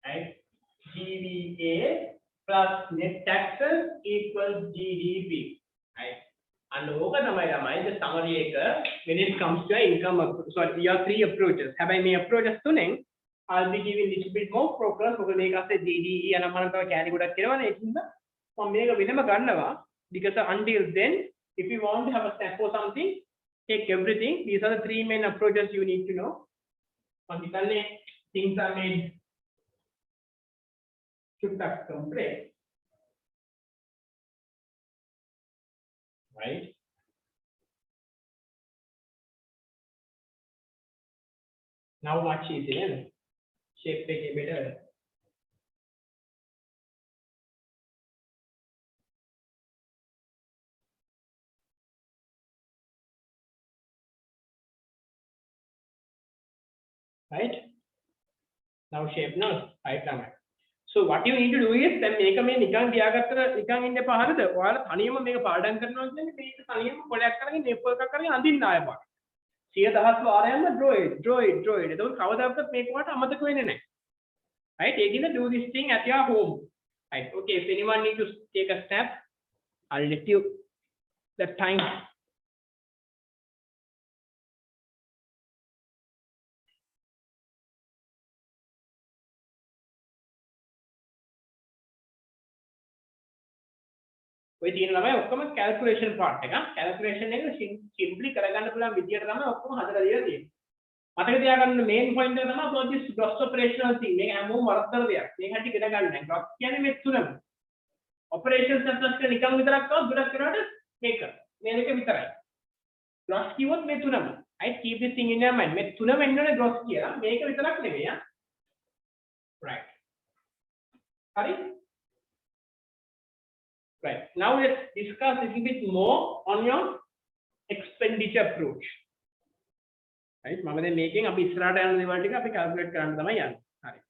right? GVA plus net taxes equals GDP, right? And over the summary when it comes to income, sorry, your three approaches. Have I made approaches to I'll be giving a little bit more focus because make us a GDE and a carry good at because until then, if you want to have a step or something, take everything. These are the three main approaches you need to know. Things are made to complex, right? Now what is it? Shape it better. Right? Now shape no, right? So what you need to do is then make a main nikang diagatra nikang in the paharada or anima make a pardon කරනවා කියන්නේ මේක තනියම කොලයක් කරගෙන network එකක් කරගෙන අඳින්න ආය පාර. 100,000 වාරයක්ම draw it. ඒක කවදාවත් මේක වට අමතක වෙන්නේ නැහැ. Right? Again, do this thing at your home. Right? Okay, if anyone need to take a step, I'll let you that time. ඔය තියෙන ළමයි ඔක්කොම calculation part එක. Calculation එක simply කරගන්න පුළුවන් විදියට තමයි ඔක්කොම හදලා දීලා තියෙන්නේ. මතක තියාගන්න main point එක තමයි about this gross operational thing. මේක හැමෝම වරද්දන දෙයක්. මේක හැටි ඉගෙන ගන්න නැහැ. gross කියන්නේ මේ තුනම. operations surplus එක නිකන් විතරක් කරලා දුරක් කරාට මේක. මේ දෙක විතරයි. gross කිව්වොත් මේ තුනම. right? Keep this thing in your mind. මේ තුනම එන්න ඕනේ gross කියලා. මේක විතරක් නෙවෙයි ආ. right. හරි? Right. Now let's discuss a little bit more on your expenditure approach. Right? මම දැන් මේකෙන් අපි ඉස්සරහට යන දේවල් ටික අපි calculate කරන්න තමයි යන්නේ. හරි.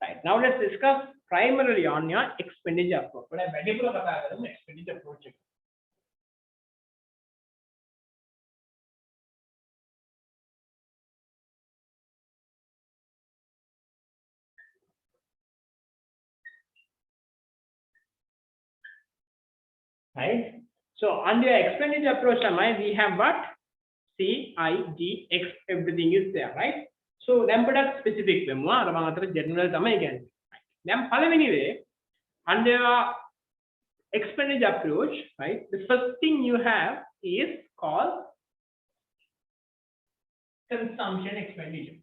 Right. Now let's discuss primarily on your expenditure approach. But I'm ready for the expenditure approach. Right. So under expenditure approach, we have what? C, I, D, X, everything is there, right? So then product specific general again. Then anyway, under expenditure approach, right? The first thing you have is called consumption expenditure.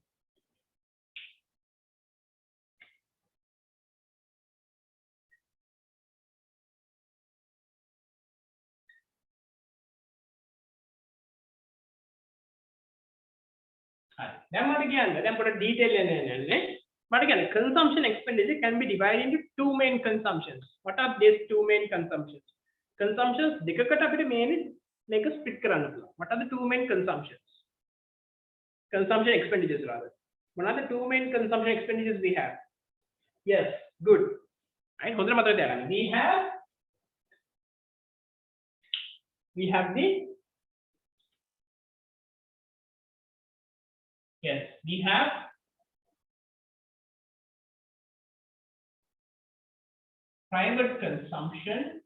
Then what again? Then put a detail in. But again, consumption expenditure can be divided into two main consumptions. What are these two main consumptions? Consumptions, make a split. What are the two main consumptions? Consumption expenditures rather. What are the two main consumption expenditures we have? Yes, good. Right? We have the yes, we have private consumption,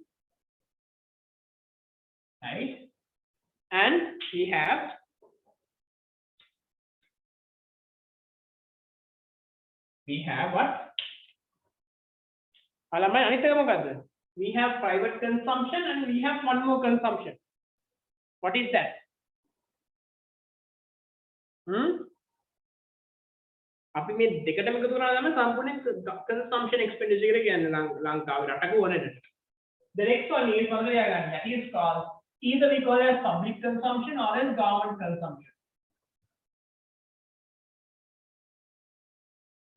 right? And we have what? We have private consumption and we have one more consumption. What is that? අපි මේ දෙකටම එකතු කරලා තමයි සම්පූර්ණ consumption expenditure එක කියන්නේ ලංකාවේ රටක ඕනෙට. The next one is that is called either we call it as public consumption or as government consumption.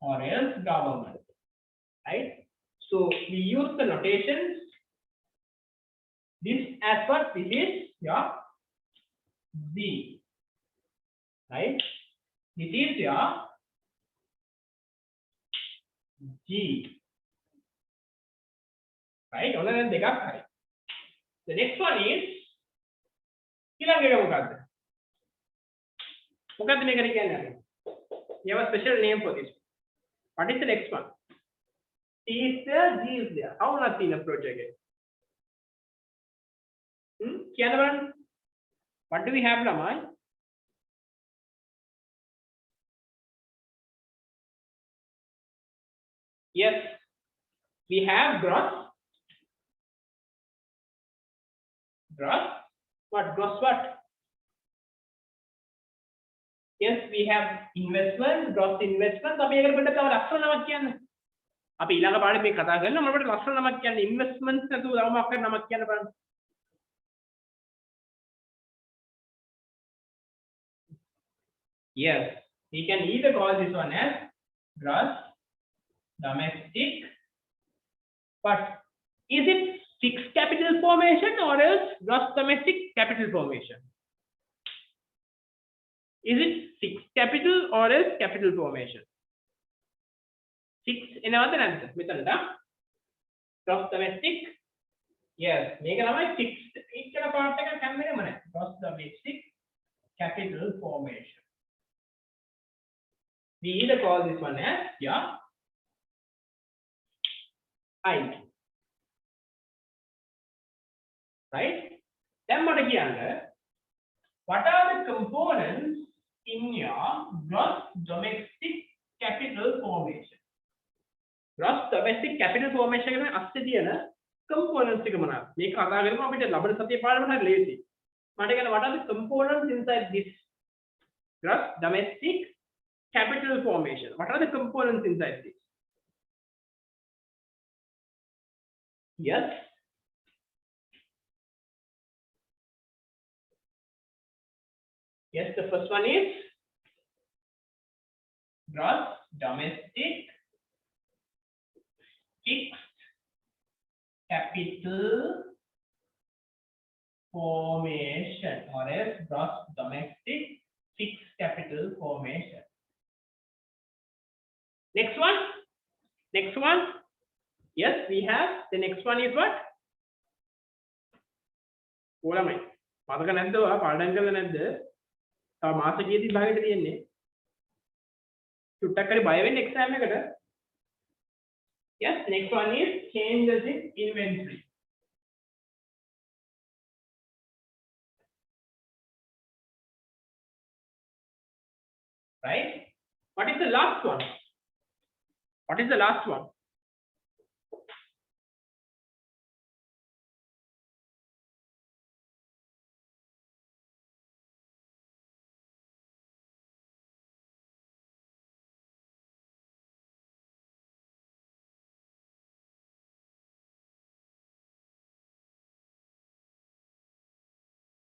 Or else government. Right? So we use the notations. This as what? This is your Z. Right? This is your G. Right? The next one is you have a special name for this. What is the next one? T is there, G is there. How not in approach again? What do we have, Lamai? Yes, we have gross. Gross. What? Gross what? Yes, we have investment, gross investment. අපි ඒකට පොඩ්ඩක් තව ලස්සන නමක් කියන්න. අපි ඊළඟ පාඩේ මේ කතා කරනවා මම අපිට ලස්සන නමක් කියන්න investments නැතුව තව මොකක් හරි නමක් කියන්න බලන්න. Yes, we can either call this one as gross domestic, but is it fixed capital formation or else gross domestic capital formation? Is it fixed capital or else capital formation? Fixed in another answer. Gross domestic. Yes, make it fixed. Gross domestic capital formation. We either call this one as I. Right? Then what again? What are the components in your gross domestic capital formation? Gross domestic capital formation එක අස්සේ තියෙන components එක මොනවාද? මේක කතා කරමු අපිට ලබන සතියේ පාඩම හරිය ලේසි. මට කියන්න what are the components inside this gross domestic capital formation? What are the components inside this? Yes. Yes, the first one is gross domestic fixed capital formation or else gross domestic fixed capital formation. Next one. Next one. Yes, we have the next one is what? ඕලමයි. මතක නැද්ද ඔයා පාඩම් කරලා නැද්ද? තව මාස කීයද භාගයට තියෙන්නේ? චුට්ටක් හරි බය වෙන්න එක්සෑම් එකට. Yes, next one is changes in inventory. Right? What is the last one? What is the last one?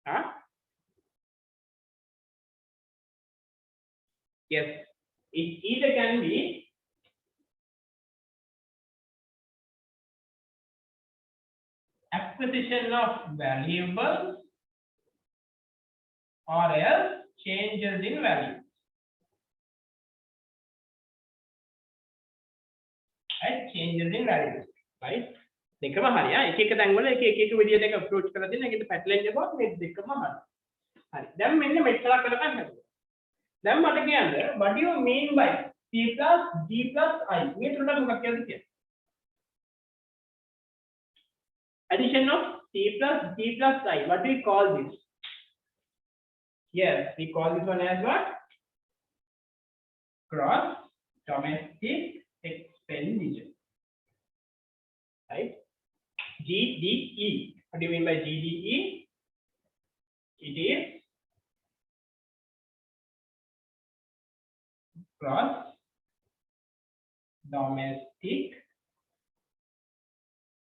Huh? Yes, it either can be acquisition of valuables or else changes in value. Right? Changes in value. Right? දෙකම හරිය. එක එක තැන් වල එක විදියට එක approach කරලා තියෙන. ඒකෙත් පැටලෙන්න එපා. මේ දෙකම හරි. හරි. දැන් මෙන්න මෙච්චර කරලා ගන්න. දැන් මට කියන්න what do you mean by c plus d plus I? මේ තුනට මොකක්ද කියන්නේ? Addition of c plus d plus I. What do we call this? Yes, we call this one as what? Gross domestic expenditure. Right? GDE. What do you mean by GDE? It is gross domestic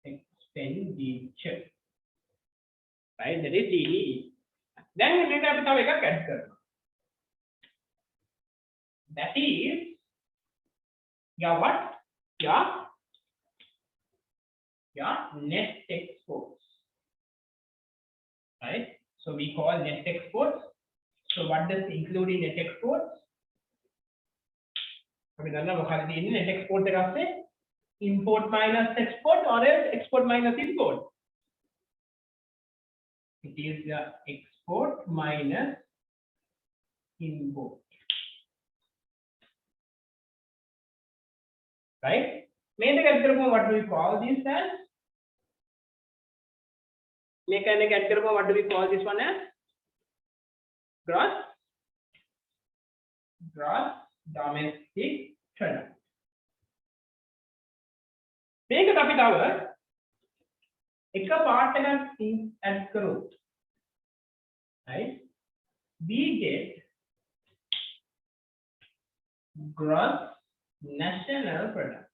expenditure. Right? That is GDE. Then we need to have a calculator. That is your what? Your net exports. Right? So we call net exports. So what does include in net exports? I mean, net export import minus export or else export minus import. It is the export minus import. Right? What do we call this as? What do we call this one as? Gross domestic product. Make a topic hour. एक part add करो. Right? We get gross national product.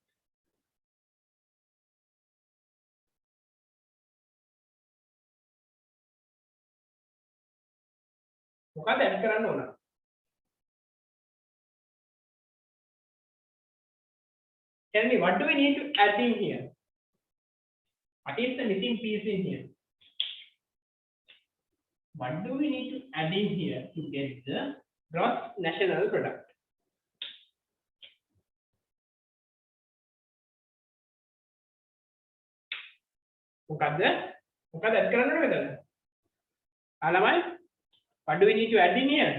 මොකද add කරන්න ඕන? Tell me, what do we need to add in here? What is the missing piece in here? What do we need to add in here to get the gross national product? මොකද්ද add කරන්න ඕනේ මෙතන? ආලමයි? What do we need to add in here?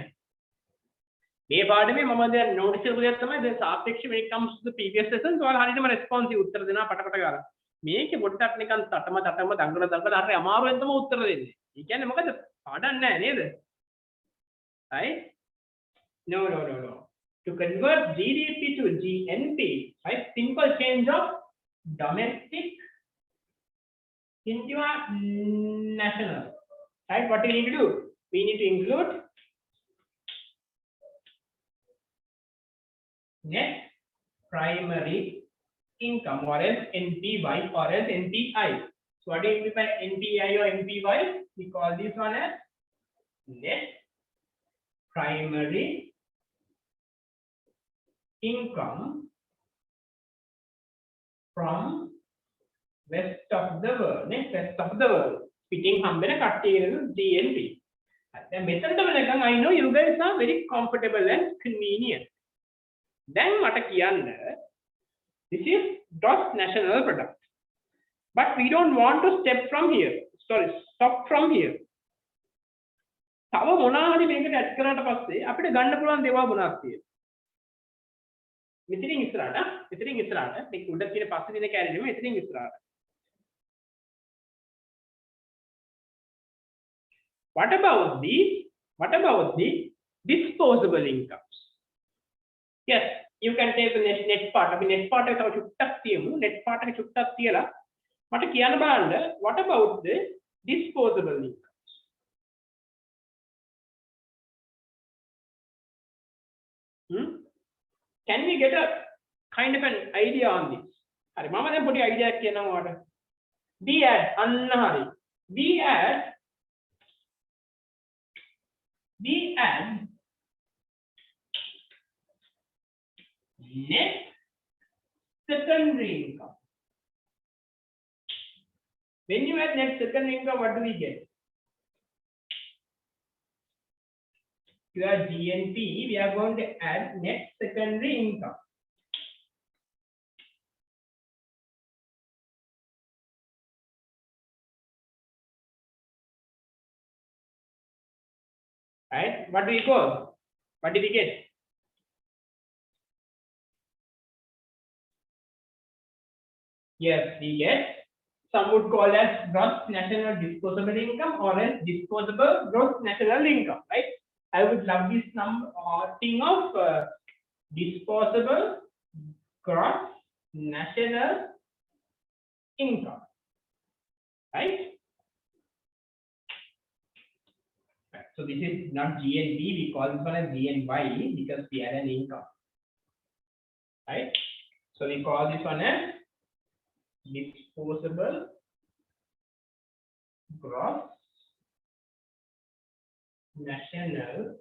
මේ පාඩමේ මම දැන් notice කරපු දෙයක් තමයි දැන් සාපේක්ෂ when it comes to the previous lessons ඔයාලා හරියටම responsive උත්තර දෙනවා පටපට ගාලා. මේකේ පොඩ්ඩක් නිකන් තටම දඟල හරි අමාරුවෙන් තමයි උත්තර දෙන්නේ. ඒ කියන්නේ මොකද පාඩම් නැහැ නේද? Right? No. To convert GDP to GNP, right? Simple change of domestic into a national. Right? What do we need to do? We need to include net primary income or else NPY or else NPI. So what do you mean by NPI or NPY? We call this one as net primary income from rest of the world. Next, rest of the world. Fitting hambena kattiyeru DNP. Then method එක I know you guys are very comfortable and convenient. Then මට කියන්න this is gross national product. But we don't want to stop from here. තව මොනවා හරි මේකට add කරාට පස්සේ අපිට ගන්න පුළුවන් දේවල් මොනවද තියෙන්නේ? මෙතනින් ඉස්සරහට මේක උඩ තියෙන පස්සේ තියෙන කැලේ නෙමෙයි මෙතනින් ඉස්සරහට. What about the disposable incomes? Yes, you can take the net part. අපි net part එක තව චුට්ටක් තියමු. net part එක චුට්ටක් තියලා මට කියන්න බලන්න what about the disposable incomes? Can we get a kind of an idea on this? හරි මම දැන් පොඩි idea එකක් කියනවා ඔයාලට. we add net secondary income. When you add net secondary income, what do we get? To our GNP, we are going to add net secondary income. Right? What do we call? What did we get? Yes, we get. Some would call as gross national disposable income or as disposable gross national income, right? I would love this number or thing of disposable gross national income, right? So this is not GNP, we call this one as GNY because we add an income, right? So we call this one as disposable gross national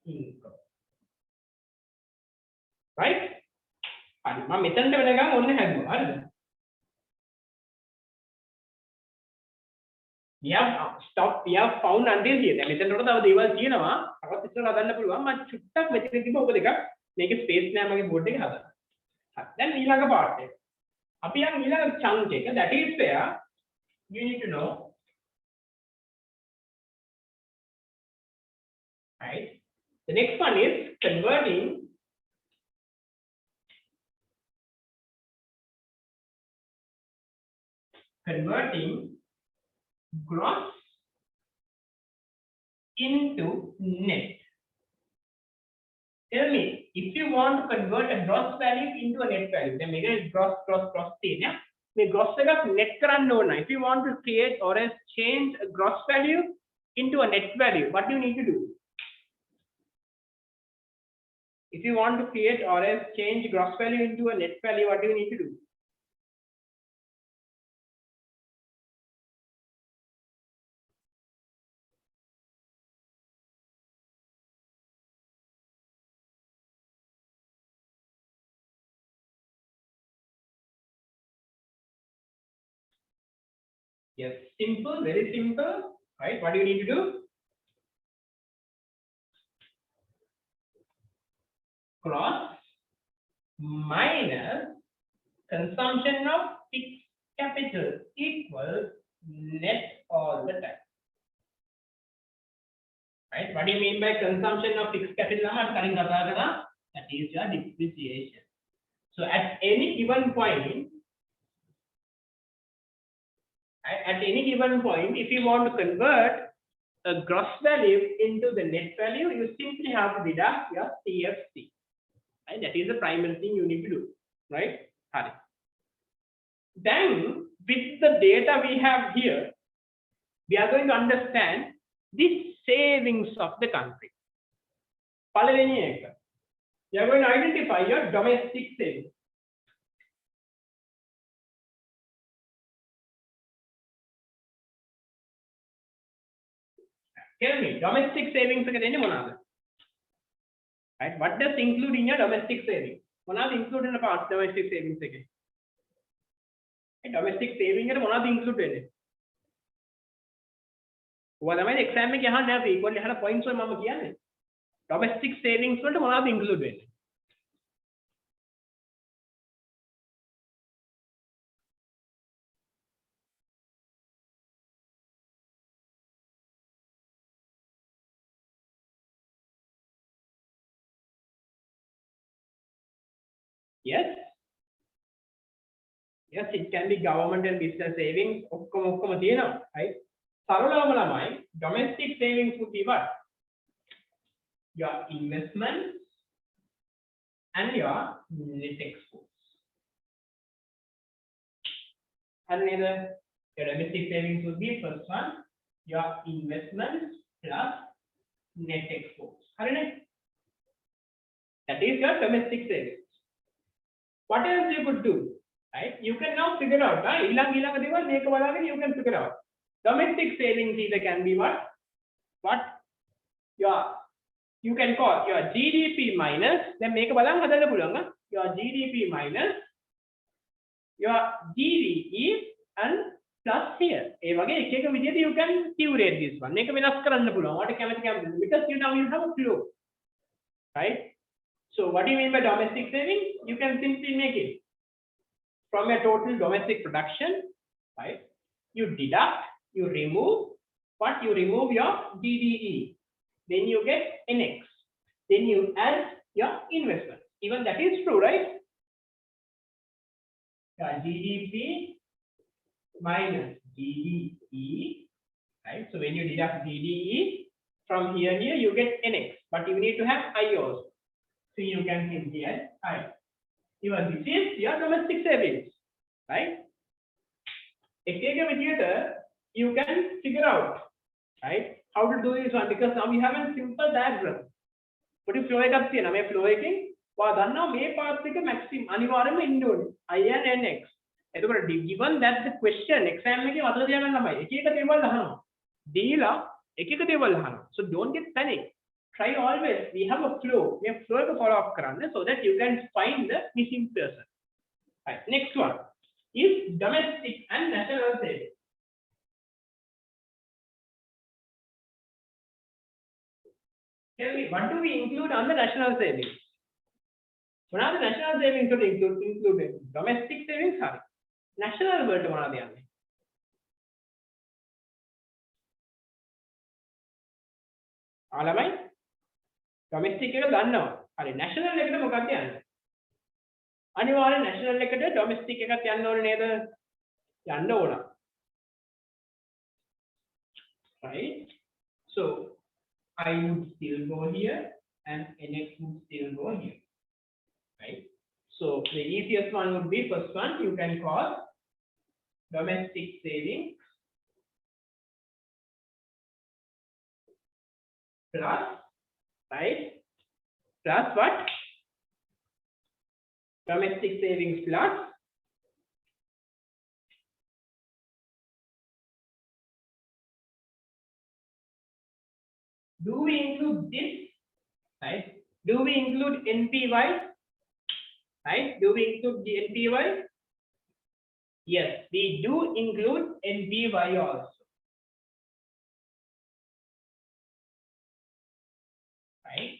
income, right? මම මෙතනට වෙනකන් ඔන්න හැදුවා හරිද? we have found until here. දැන් මෙතනට තව දේවල් තියෙනවා. තවත් ඉස්සරහ හදන්න පුළුවන්. මම චුට්ටක් මෙතන තිබ්බ ඔබ දෙකක් මේකේ ස්පේස් නෑ මගේ බෝඩ් එකේ හදන්න. හරි. දැන් ඊළඟ පාර්ට් එක. අපි යන් ඊළඟ chunk එක, that is where you need to know, right? The next one is converting gross into net. Tell me, if you want to convert a gross value into a net value, then make it gross thing, yeah? The gross එක net කරන්න ඕන. If you want to create or else change a gross value into a net value, what do you need to do? If you want to create or else change gross value into a net value, what do you need to do? Yes, simple, very simple, right? What do you need to do? Gross minus consumption of fixed capital equals net all the time. Right? What do you mean by consumption of fixed capital? That is your depreciation. So at any given point, if you want to convert a gross value into the net value, you simply have to deduct your CFC. Right? That is the primary thing you need to do, right? Then, with the data we have here, we are going to understand the savings of the country. We are going to identify your domestic savings. Tell me, domestic savings එක දෙන්නේ මොනවාද? Right? What does include in your domestic savings? මොනවාද include in the part domestic savings එකේ? Domestic saving එකට මොනවාද include වෙන්නේ? ඔයා තමයි exam එකේ අහන්නේ අපි equal අහන points වල මම කියන්නේ. Domestic savings වලට මොනවාද include වෙන්නේ? Yes. Yes, it can be government and business savings. ඔක්කොම තියෙනවා, right? සරලවම ළමයි domestic savings would be what? Your investments and your net exports. And your domestic savings would be first one, your investments plus net exports. That is your domestic savings. What else you could do? Right? You can now figure out. You can figure out. Domestic savings either can be what? You can call your GDP minus. Then make a balang hadana pulanga. your GDP minus your GDE and plus here. ඒ වගේ එක එක විදිහට you can curate this one. මේක වෙනස් කරන්න පුළුවන්. ඔයාලට කැමති because you now you have a clue. Right? So what do you mean by domestic savings? You can simply make it from your total domestic production, right? You deduct, you remove what? You remove your GDE. Then you get NX. Then you add your investment. Even that is true, right? GDP minus GDE, right? So when you deduct GDE from here, you get NX, but you need to have I also. So you can simply add I. Even this is your domestic savings, right? You can figure out, right, how to do this one because now we have a simple diagram. But if flow එකක් තියෙනවා මේ flow එකෙන් ඔයා දන්නවා මේ පාත් එක maximum අනිවාර්යයෙන්ම ඉන්න ඕනේ I and NX. එතකොට given that the question exam එකේ වතර තියාගන්න ළමයි එක එක දේවල් අහනවා. දීලා එක එක දේවල් අහනවා. So don't get panic. Try always. We have a flow. We have flow එක follow up කරන්න so that you can find the missing person. Right. Next one is domestic and national savings. Tell me, what do we include on the national savings? What are the national savings to include domestic savings? Sorry. National word what are they? Alamai? Domestic එක දන්නවා. හරි national එකට මොකක්ද යන්නේ? අනිවාර්යෙන් national එකට domestic එකත් යන්න ඕනේ නේද? යන්න ඕන. Right? So I would still go here and NX would still go here, right? So the easiest one would be first one you can call domestic savings plus, right? Plus what? Domestic savings plus do we include this, right? Do we include NPY, right? Do we include the NPY? Yes, we do include NPY also, right?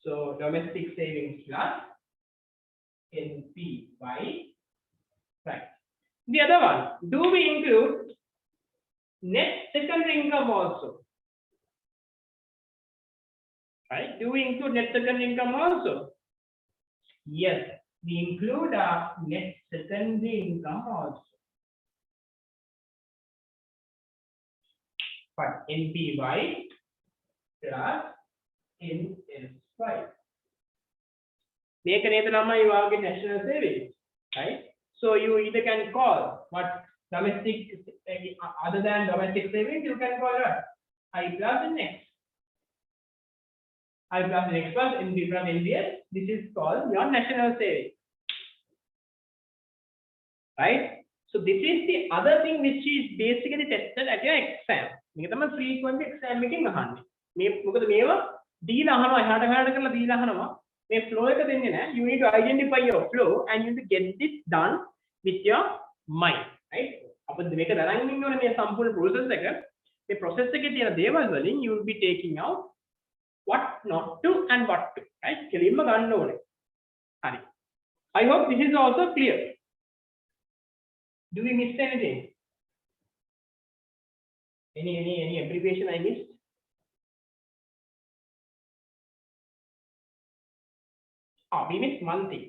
So domestic savings plus NPY, right? The other one, do we include net secondary income also? Right? Do we include net secondary income also? Yes, we include net secondary income also. But NPY plus NSY. Make an number you are getting national savings, right? So you either can call what domestic other than domestic savings, you can call what I plus NX. I plus NX plus NP plus NBS. This is called your national savings, right? So this is the other thing which is basically tested at your exam. මේක තමයි frequent exam එකෙන් අහන්නේ. මේ මොකද මේවා දීලා අහනවා එහාට මෙහාට කරලා දීලා අහනවා. මේ flow එක දෙන්නේ නැහැ. You need to identify your flow and you need to get this done with your mind, right? අපිට මේක දැනගෙන ඉන්න ඕනේ මේ සම්පූර්ණ process එක. මේ process එකේ තියෙන දේවල් වලින් you will be taking out what not to and what to, right? කෙලින්ම ගන්න ඕනේ. හරි. I hope this is also clear. Do we miss anything? Any abbreviation I missed? We missed one thing,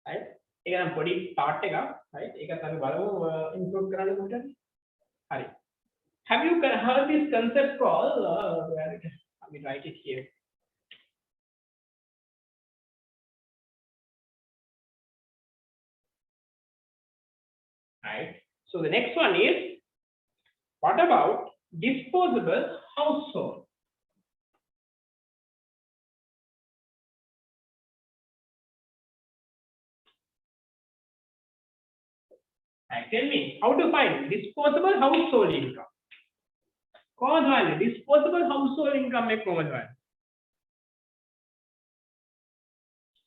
right? ඒක නම් පොඩි part එකක්, right? ඒකත් අපි බලමු improve කරන්න කොහොමද? හරි. Have you heard this concept called let me write it here. Right. So the next one is, what about disposable household? Right, tell me how to find disposable household income. කොහොමද හොයන්නේ disposable household income එක කොහොමද හොයන්නේ?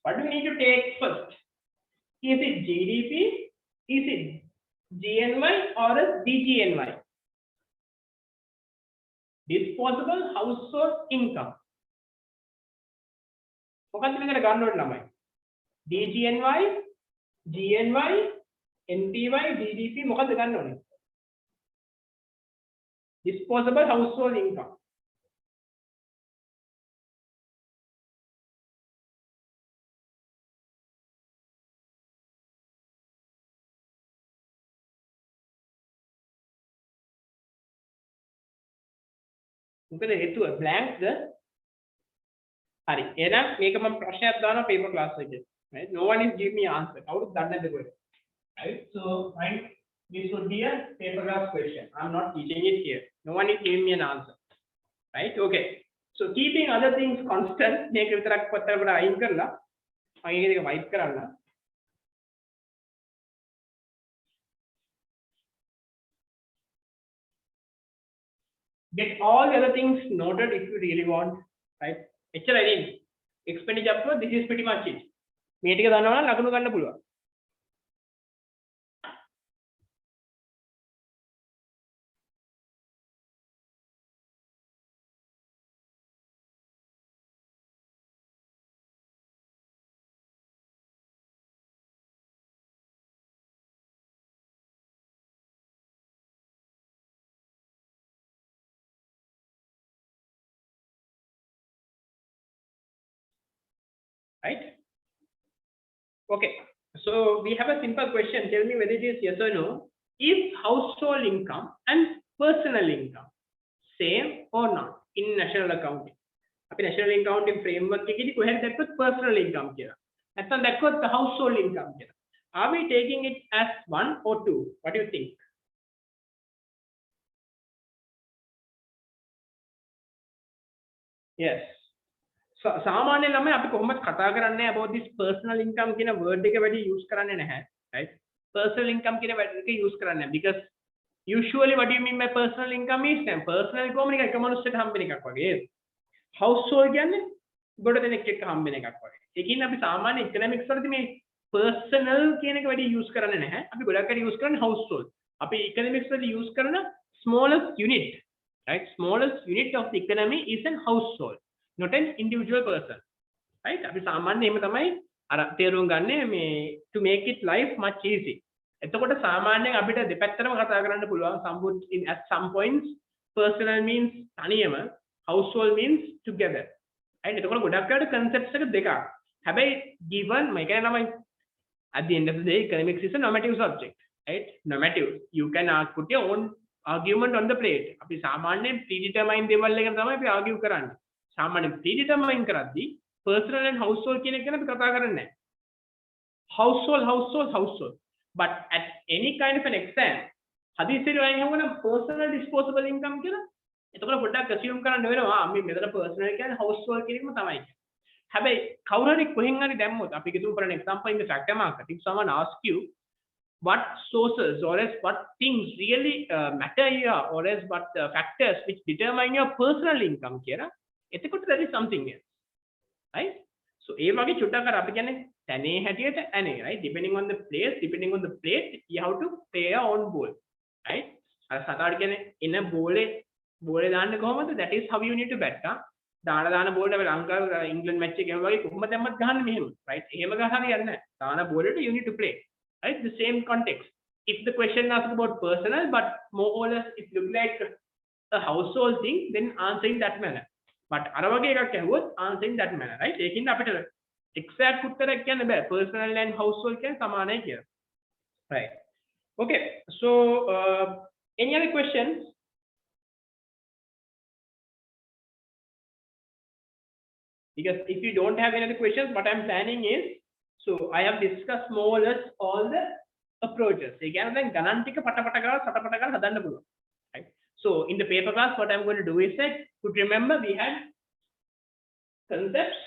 What do we need to take first? Is it GDP? Is it GNY or is DGNY? Disposable household income. මොකක්ද මෙතන ගන්න ඕනේ ළමයි? DGNY, GNY, NPY, DDP මොකක්ද ගන්න ඕනේ? Disposable household income. මොකද හේතුව blank ද? හරි. එහෙනම් මේක මම ප්‍රශ්නයක් දානවා paper class එකේ. Right? No one is giving me answer. කවුරුත් දන්නේ නැද්ද කොහෙද? Right? So find this would be a paper class question. I'm not teaching it here. No one is giving me an answer. Right? Okay. So keeping other things constant මේක විතරක් පොතකට අයින් කරලා මම ඒක වයිප් කරන්න. Get all the other things noted if you really want. Right? එච්චරයි නේ. Expenditure upload this is pretty much it. මේ ටික දන්නවා නම් ලකුණු ගන්න පුළුවන්. Right? Okay. So we have a simple question. Tell me whether it is yes or no. Is household income and personal income same or not in national accounting? අපි national accounting framework එකේදී කොහෙද දැක්කොත් personal income කියලා. නැත්නම් දැක්කොත් household income කියලා. Are we taking it as one or two? What do you think? Yes. සාමාන්‍ය ළමයි අපි කොහොමද කතා කරන්නේ about this personal income කියන word එක වැඩි use කරන්නේ නැහැ, right? Personal income කියන word එක use කරන්නේ නැහැ because usually what do you mean by personal income is then personal කොහොම නිකන් එක මනුස්සයෙක් හම්බෙන එකක් වගේ. household කියන්නේ ගොඩ දෙනෙක් එක්ක හම්බෙන එකක් වගේ. ඒකින් අපි සාමාන්‍ය economics වලදී මේ personal කියන එක වැඩි use කරන්නේ නැහැ. අපි ගොඩක් වැඩි use කරන්නේ household. අපි economics වලදී use කරන smallest unit, right? Smallest unit of the economy is an household. Not an individual person, right? අපි සාමාන්‍යයෙන් එහෙම තමයි අර තේරුම් ගන්නේ මේ to make it life much easy. එතකොට සාමාන්‍යයෙන් අපිට දෙපැත්තටම කතා කරන්න පුළුවන්. At some points personal means තනියම, household means together. right? එතකොට ගොඩක් වෙලාවට concepts එක දෙකක්. හැබැයි given මේ කියන්නේ ළමයි at the end of the day economics is a normative subject, right? Normative. You can put your own argument on the plate. අපි සාමාන්‍යයෙන් predetermined දේවල් එක තමයි අපි argue කරන්නේ. සාමාන්‍යයෙන් predetermine කරද්දී personal and household කියන එක ගැන අපි කතා කරන්නේ නැහැ. Household. But at any kind of an exam, හදිසියෙ wine හවුවනම් personal disposable income කියලා. එතකොට පොඩ්ඩක් assume කරන්න වෙනවා මේ මෙතන personal කියන්නේ household කියන එකම තමයි. හැබැයි කවුරු හරි කොහෙන් හරි දැම්මොත් අපි කිතුම් for an example in the factor market, if someone asks you what sources or else what things really matter here or else what factors which determine your personal income කියලා, එතකොට that is something else, right? So ඒ වගේ චුට්ටක් අර අපි කියන්නේ තැනේ හැටියට ඇනේ, right? Depending on the place, depending on the plate, you have to play your own ball, right? අර සතාට කියන්නේ එන බෝලේ දාන්නේ කොහොමද? That is how you need to bat. දාන බෝලේ අපි ලංකාවේ ඉංග්ලන්ඩ් මැච් එකේ වගේ කොහොමද දැම්මත් ගහන්නේ මෙහෙම, right? එහෙම ගහලා හරියන්නේ නැහැ. දාන බෝලේට you need to play, right? The same context. If the question asks about personal but more or less it look like a household thing, then answer in that manner. But අර වගේ එකක් ඇහුවොත් answer in that manner, right? ඒකින් අපිට exact උත්තරයක් කියන්න බෑ. Personal and household කියන්නේ සමානයි කියලා. Right. Okay. So any other questions? Because if you don't have any other questions, what I'm planning is, so I have discussed more or less all the approaches. ඒ කියන්නේ දැන් ගණන් ටික පටපට කරලා සටපට කරලා හදන්න පුළුවන්. Right? So in the paper class, what I'm going to do is that, could remember we had concepts,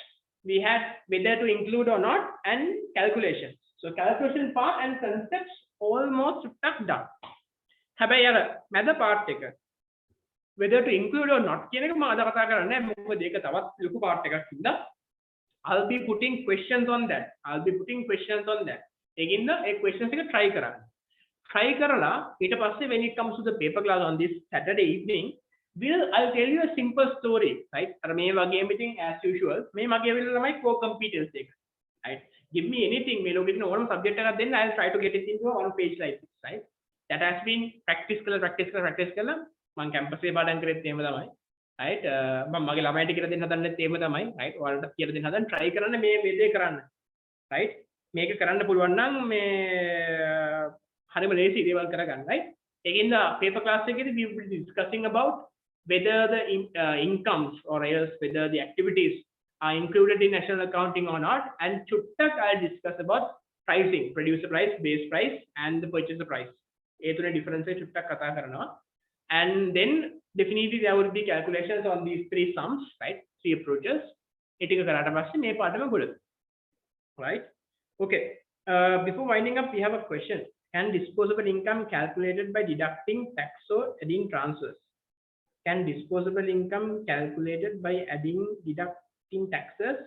we had whether to include or not, and calculations. So calculation part and concepts almost stuck done. හැබැයි අර මැද part එක whether to include or not කියන එක මම අද කතා කරන්නේ නැහැ. මොකද ඒක තවත් ලොකු part එකක් ඉඳලා I'll be putting questions on that. Again, the questions එක try කරන්න. Try කරලා ඊට පස්සේ when it comes to the paper class on this Saturday evening, I'll tell you a simple story, right? අර මේ වගේම ඉතින් as usual මේ මගේ වෙලාව තමයි core competence එක. Right? Give me anything මේ ලෝකෙ තියෙන ඕනම subject එකක් දෙන්න, I'll try to get it into one page like this, right? That has been practice කරලා මම campus එකේ පාඩම් කරෙත් එහෙම තමයි. Right? මම මගේ ළමයිට කියලා දෙන්න හදන්නෙත් එහෙම තමයි. Right? ඔයාලට කියලා දෙන්න හදන try කරන්න මේ දේ කරන්න. Right? මේක කරන්න පුළුවන් නම් මේ හරිම ලේසි දේවල් කරගන්න. Right? Again, the paper class එකේදී we will be discussing about whether the incomes or else whether the activities are included in national accounting or not, and chuttak I'll discuss about pricing, producer price, base price, and the purchaser price. ඒ තුනේ difference එක chuttak කතා කරනවා. And then definitely there will be calculations on these three sums, right? Three approaches. ඒ ටික කරාට පස්සේ මේ පාඩම ගොඩ. Right? Okay. Before winding up, we have a question. Can disposable income calculated by deducting tax or adding transfers? Can disposable income calculated by deducting taxes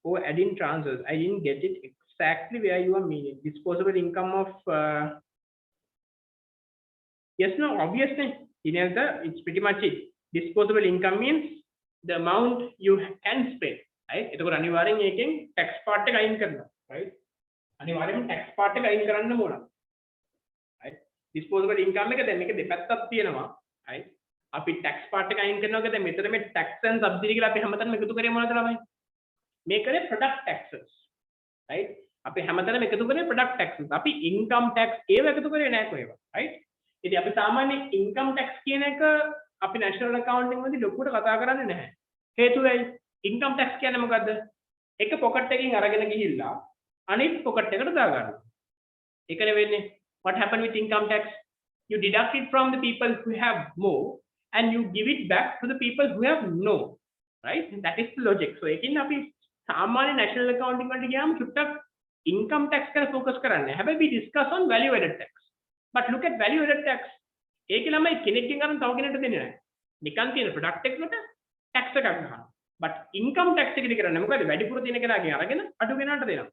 or adding transfers? I didn't get it exactly where you are meaning. Disposable income of yes, no, obviously, it's pretty much it. Disposable income means the amount you can spend, right? එතකොට අනිවාර්යෙන් ඒකෙන් tax part එක අයින් කරනවා, right? අනිවාර්යෙන්ම tax part එක අයින් කරන්න ඕන. right? Disposable income එක දැන් මේක දෙපැත්තක් තියෙනවා, right? අපි tax part එක අයින් කරනවා දැන් මෙතන මේ tax and subsidy කියලා අපි හැමතැනම එකතු කරේ මොනවද ළමයි? මේ කරේ product taxes, right? අපි හැමතැනම එකතු කරේ product taxes. අපි income tax ඒව එකතු කරේ නෑ කොහෙවත්, right? ඉතින් අපි සාමාන්‍ය income tax කියන එක අපි national accounting වලදී ලොකුවට කතා කරන්නේ නැහැ. හේතුව ඇයි? income tax කියන්නේ මොකද්ද? එක pocket එකකින් අරගෙන ගිහිල්ලා අනිත් pocket එකට දාගන්නවා. ඒකනේ වෙන්නේ. What happened with income tax? You deduct it from the people who have more and you give it back to the people who have no, right? That is the logic. So ඒකින් අපි සාමාන්‍ය national accounting වලට ගියාම චුට්ටක් income tax ගැන focus කරන්නේ. හැබැයි we discuss on value added tax. But look at value added tax. ඒකේ ළමයි කෙනෙක්ගෙන් අරන් තව කෙනෙක්ට දෙන්නේ නැහැ. නිකන් තියෙන product එකකට tax එකක් ගන්නවා. But income tax එකේදී කරන්නේ මොකද? වැඩිපුර තියෙන කෙනාගෙන් අරගෙන අඩු කෙනාට දෙනවා.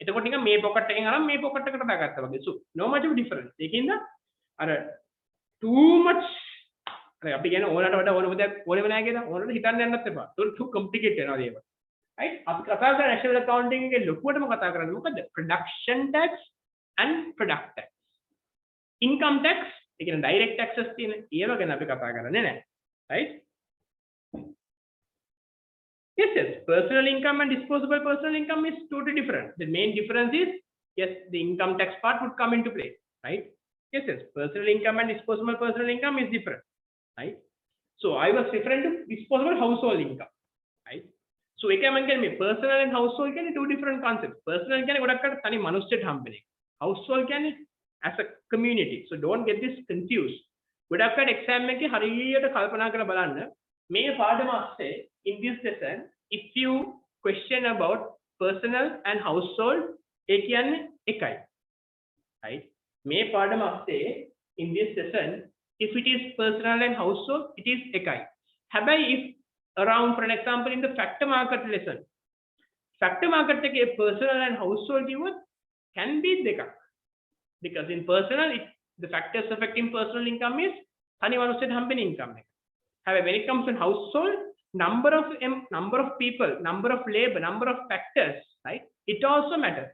එතකොට නිකන් මේ pocket එකෙන් අරන් මේ pocket එකට දාගත්තා වගේ. So no much of difference. ඒකින්ද අර too much අපි කියන්නේ ඕනට වඩා ඕනම දෙයක් ඕනෙම නැහැ කියලා ඕනට හිතන්න යන්නත් එපා. ඒක too complicated වෙනවා ඒක. right? අපි කතා කරන national accounting එකේ ලොකුවටම කතා කරන්නේ මොකද්ද? Production tax and product tax. Income tax, ඒ කියන්නේ direct taxes තියෙන ඒව ගැන අපි කතා කරන්නේ නැහැ. right? Yes, personal income and disposable personal income is totally different. The main difference is, yes, the income tax part would come into play, right? Yes, personal income and disposable personal income is different, right? So I was referring to disposable household income, right? So we can make personal and household can two different concepts. Personal can ගොඩක් තනි මනුස්සයෙක් හම්බෙන එක. Household can as a community. So don't get this confused. ගොඩක් exam එකේ හරියට කල්පනා කරලා බලන්න. මේ පාඩම අස්සේ in this lesson, if you question about personal and household, ඒ කියන්නේ එකයි, right? මේ පාඩම අස්සේ in this lesson, if it is personal and household, it is එකයි. හැබැයි if around, for an example, in the factor market lesson, factor market එකේ personal and household keyword can be දෙකක්. Because in personal, the factors affecting personal income is තනි මනුස්සයෙක් හම්බෙන income එක. However, when it comes to household, number of people, number of labor, number of factors, right? It also matters.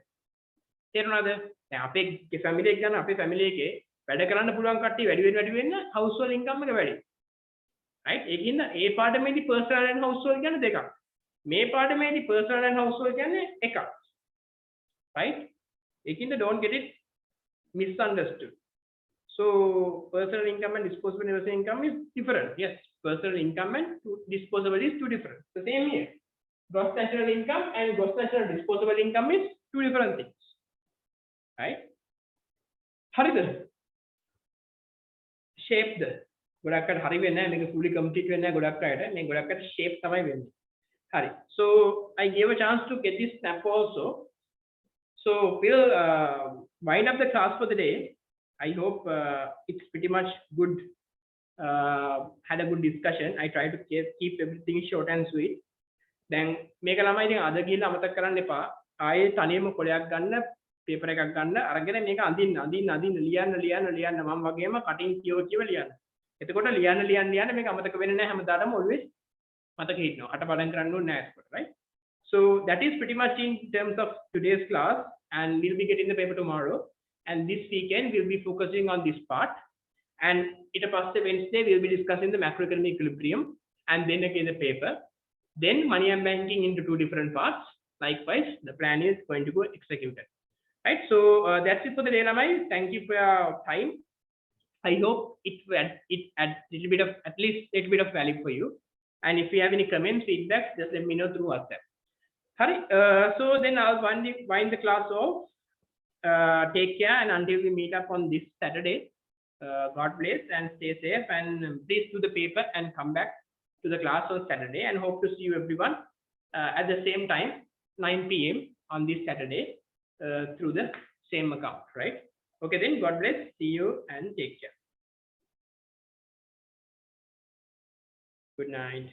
තේරුණාද? දැන් අපේ family එක ගන්න අපේ family එකේ වැඩ කරන්න පුළුවන් කට්ටිය වැඩි වෙන්න household income එක වැඩි. right? ඒකින්ද ඒ පාඩමේදී personal and household කියන්නේ දෙකක්. මේ පාඩමේදී personal and household කියන්නේ එකක්. right? ඒකින්ද don't get it misunderstood. So personal income and disposable universal income is different. Yes, personal income and disposable is two different. The same here. Gross national income and gross national disposable income is two different things. Right? හරිද? shape the ගොඩක් අය හරි වෙන්නේ නැහැ මේක fully complete වෙන්නේ නැහැ ගොඩක් අයට මේ ගොඩක් අයට shape තමයි වෙන්නේ. හරි. So I gave a chance to get this snap also. So we'll wind up the class for the day. I hope it's pretty much good. Had a good discussion. I try to keep everything short and sweet. දැන් මේක ළමයි ඉතින් අද ගිහිල්ලා අමතක කරන්න එපා. ආයේ තනියම කොලයක් ගන්න, පේපර් එකක් ගන්න, අරගෙන මේක අඳින්න ලියන්න මම වගේම කටින් කියව ලියන්න. එතකොට ලියන්න මේක අමතක වෙන්නේ නැහැ හැමදාටම always මතක හිටිනවා. අටපාඩම් කරන්න ඕනේ නැහැ ඒකට, right? So that is pretty much in terms of today's class, and we'll be getting the paper tomorrow. And this weekend we'll be focusing on this part. And ඊට පස්සේ Wednesday we'll be discussing the macroeconomic equilibrium, and then again the paper. Then money and banking into two different parts. Likewise, the plan is going to go executed. Right. So that's it for the day, Lamai. Thank you for your time. I hope it had little bit of at least a little bit of value for you. And if you have any comments, feedback, just let me know through WhatsApp. Hari, so then I'll wind the class off. Take care, and until we meet up on this Saturday, God bless and stay safe, and please do the paper and come back to the class on Saturday, and hope to see you everyone at the same time, 9 p.m. on this Saturday through the same account, right? Okay, then God bless, see you and take care. Good night.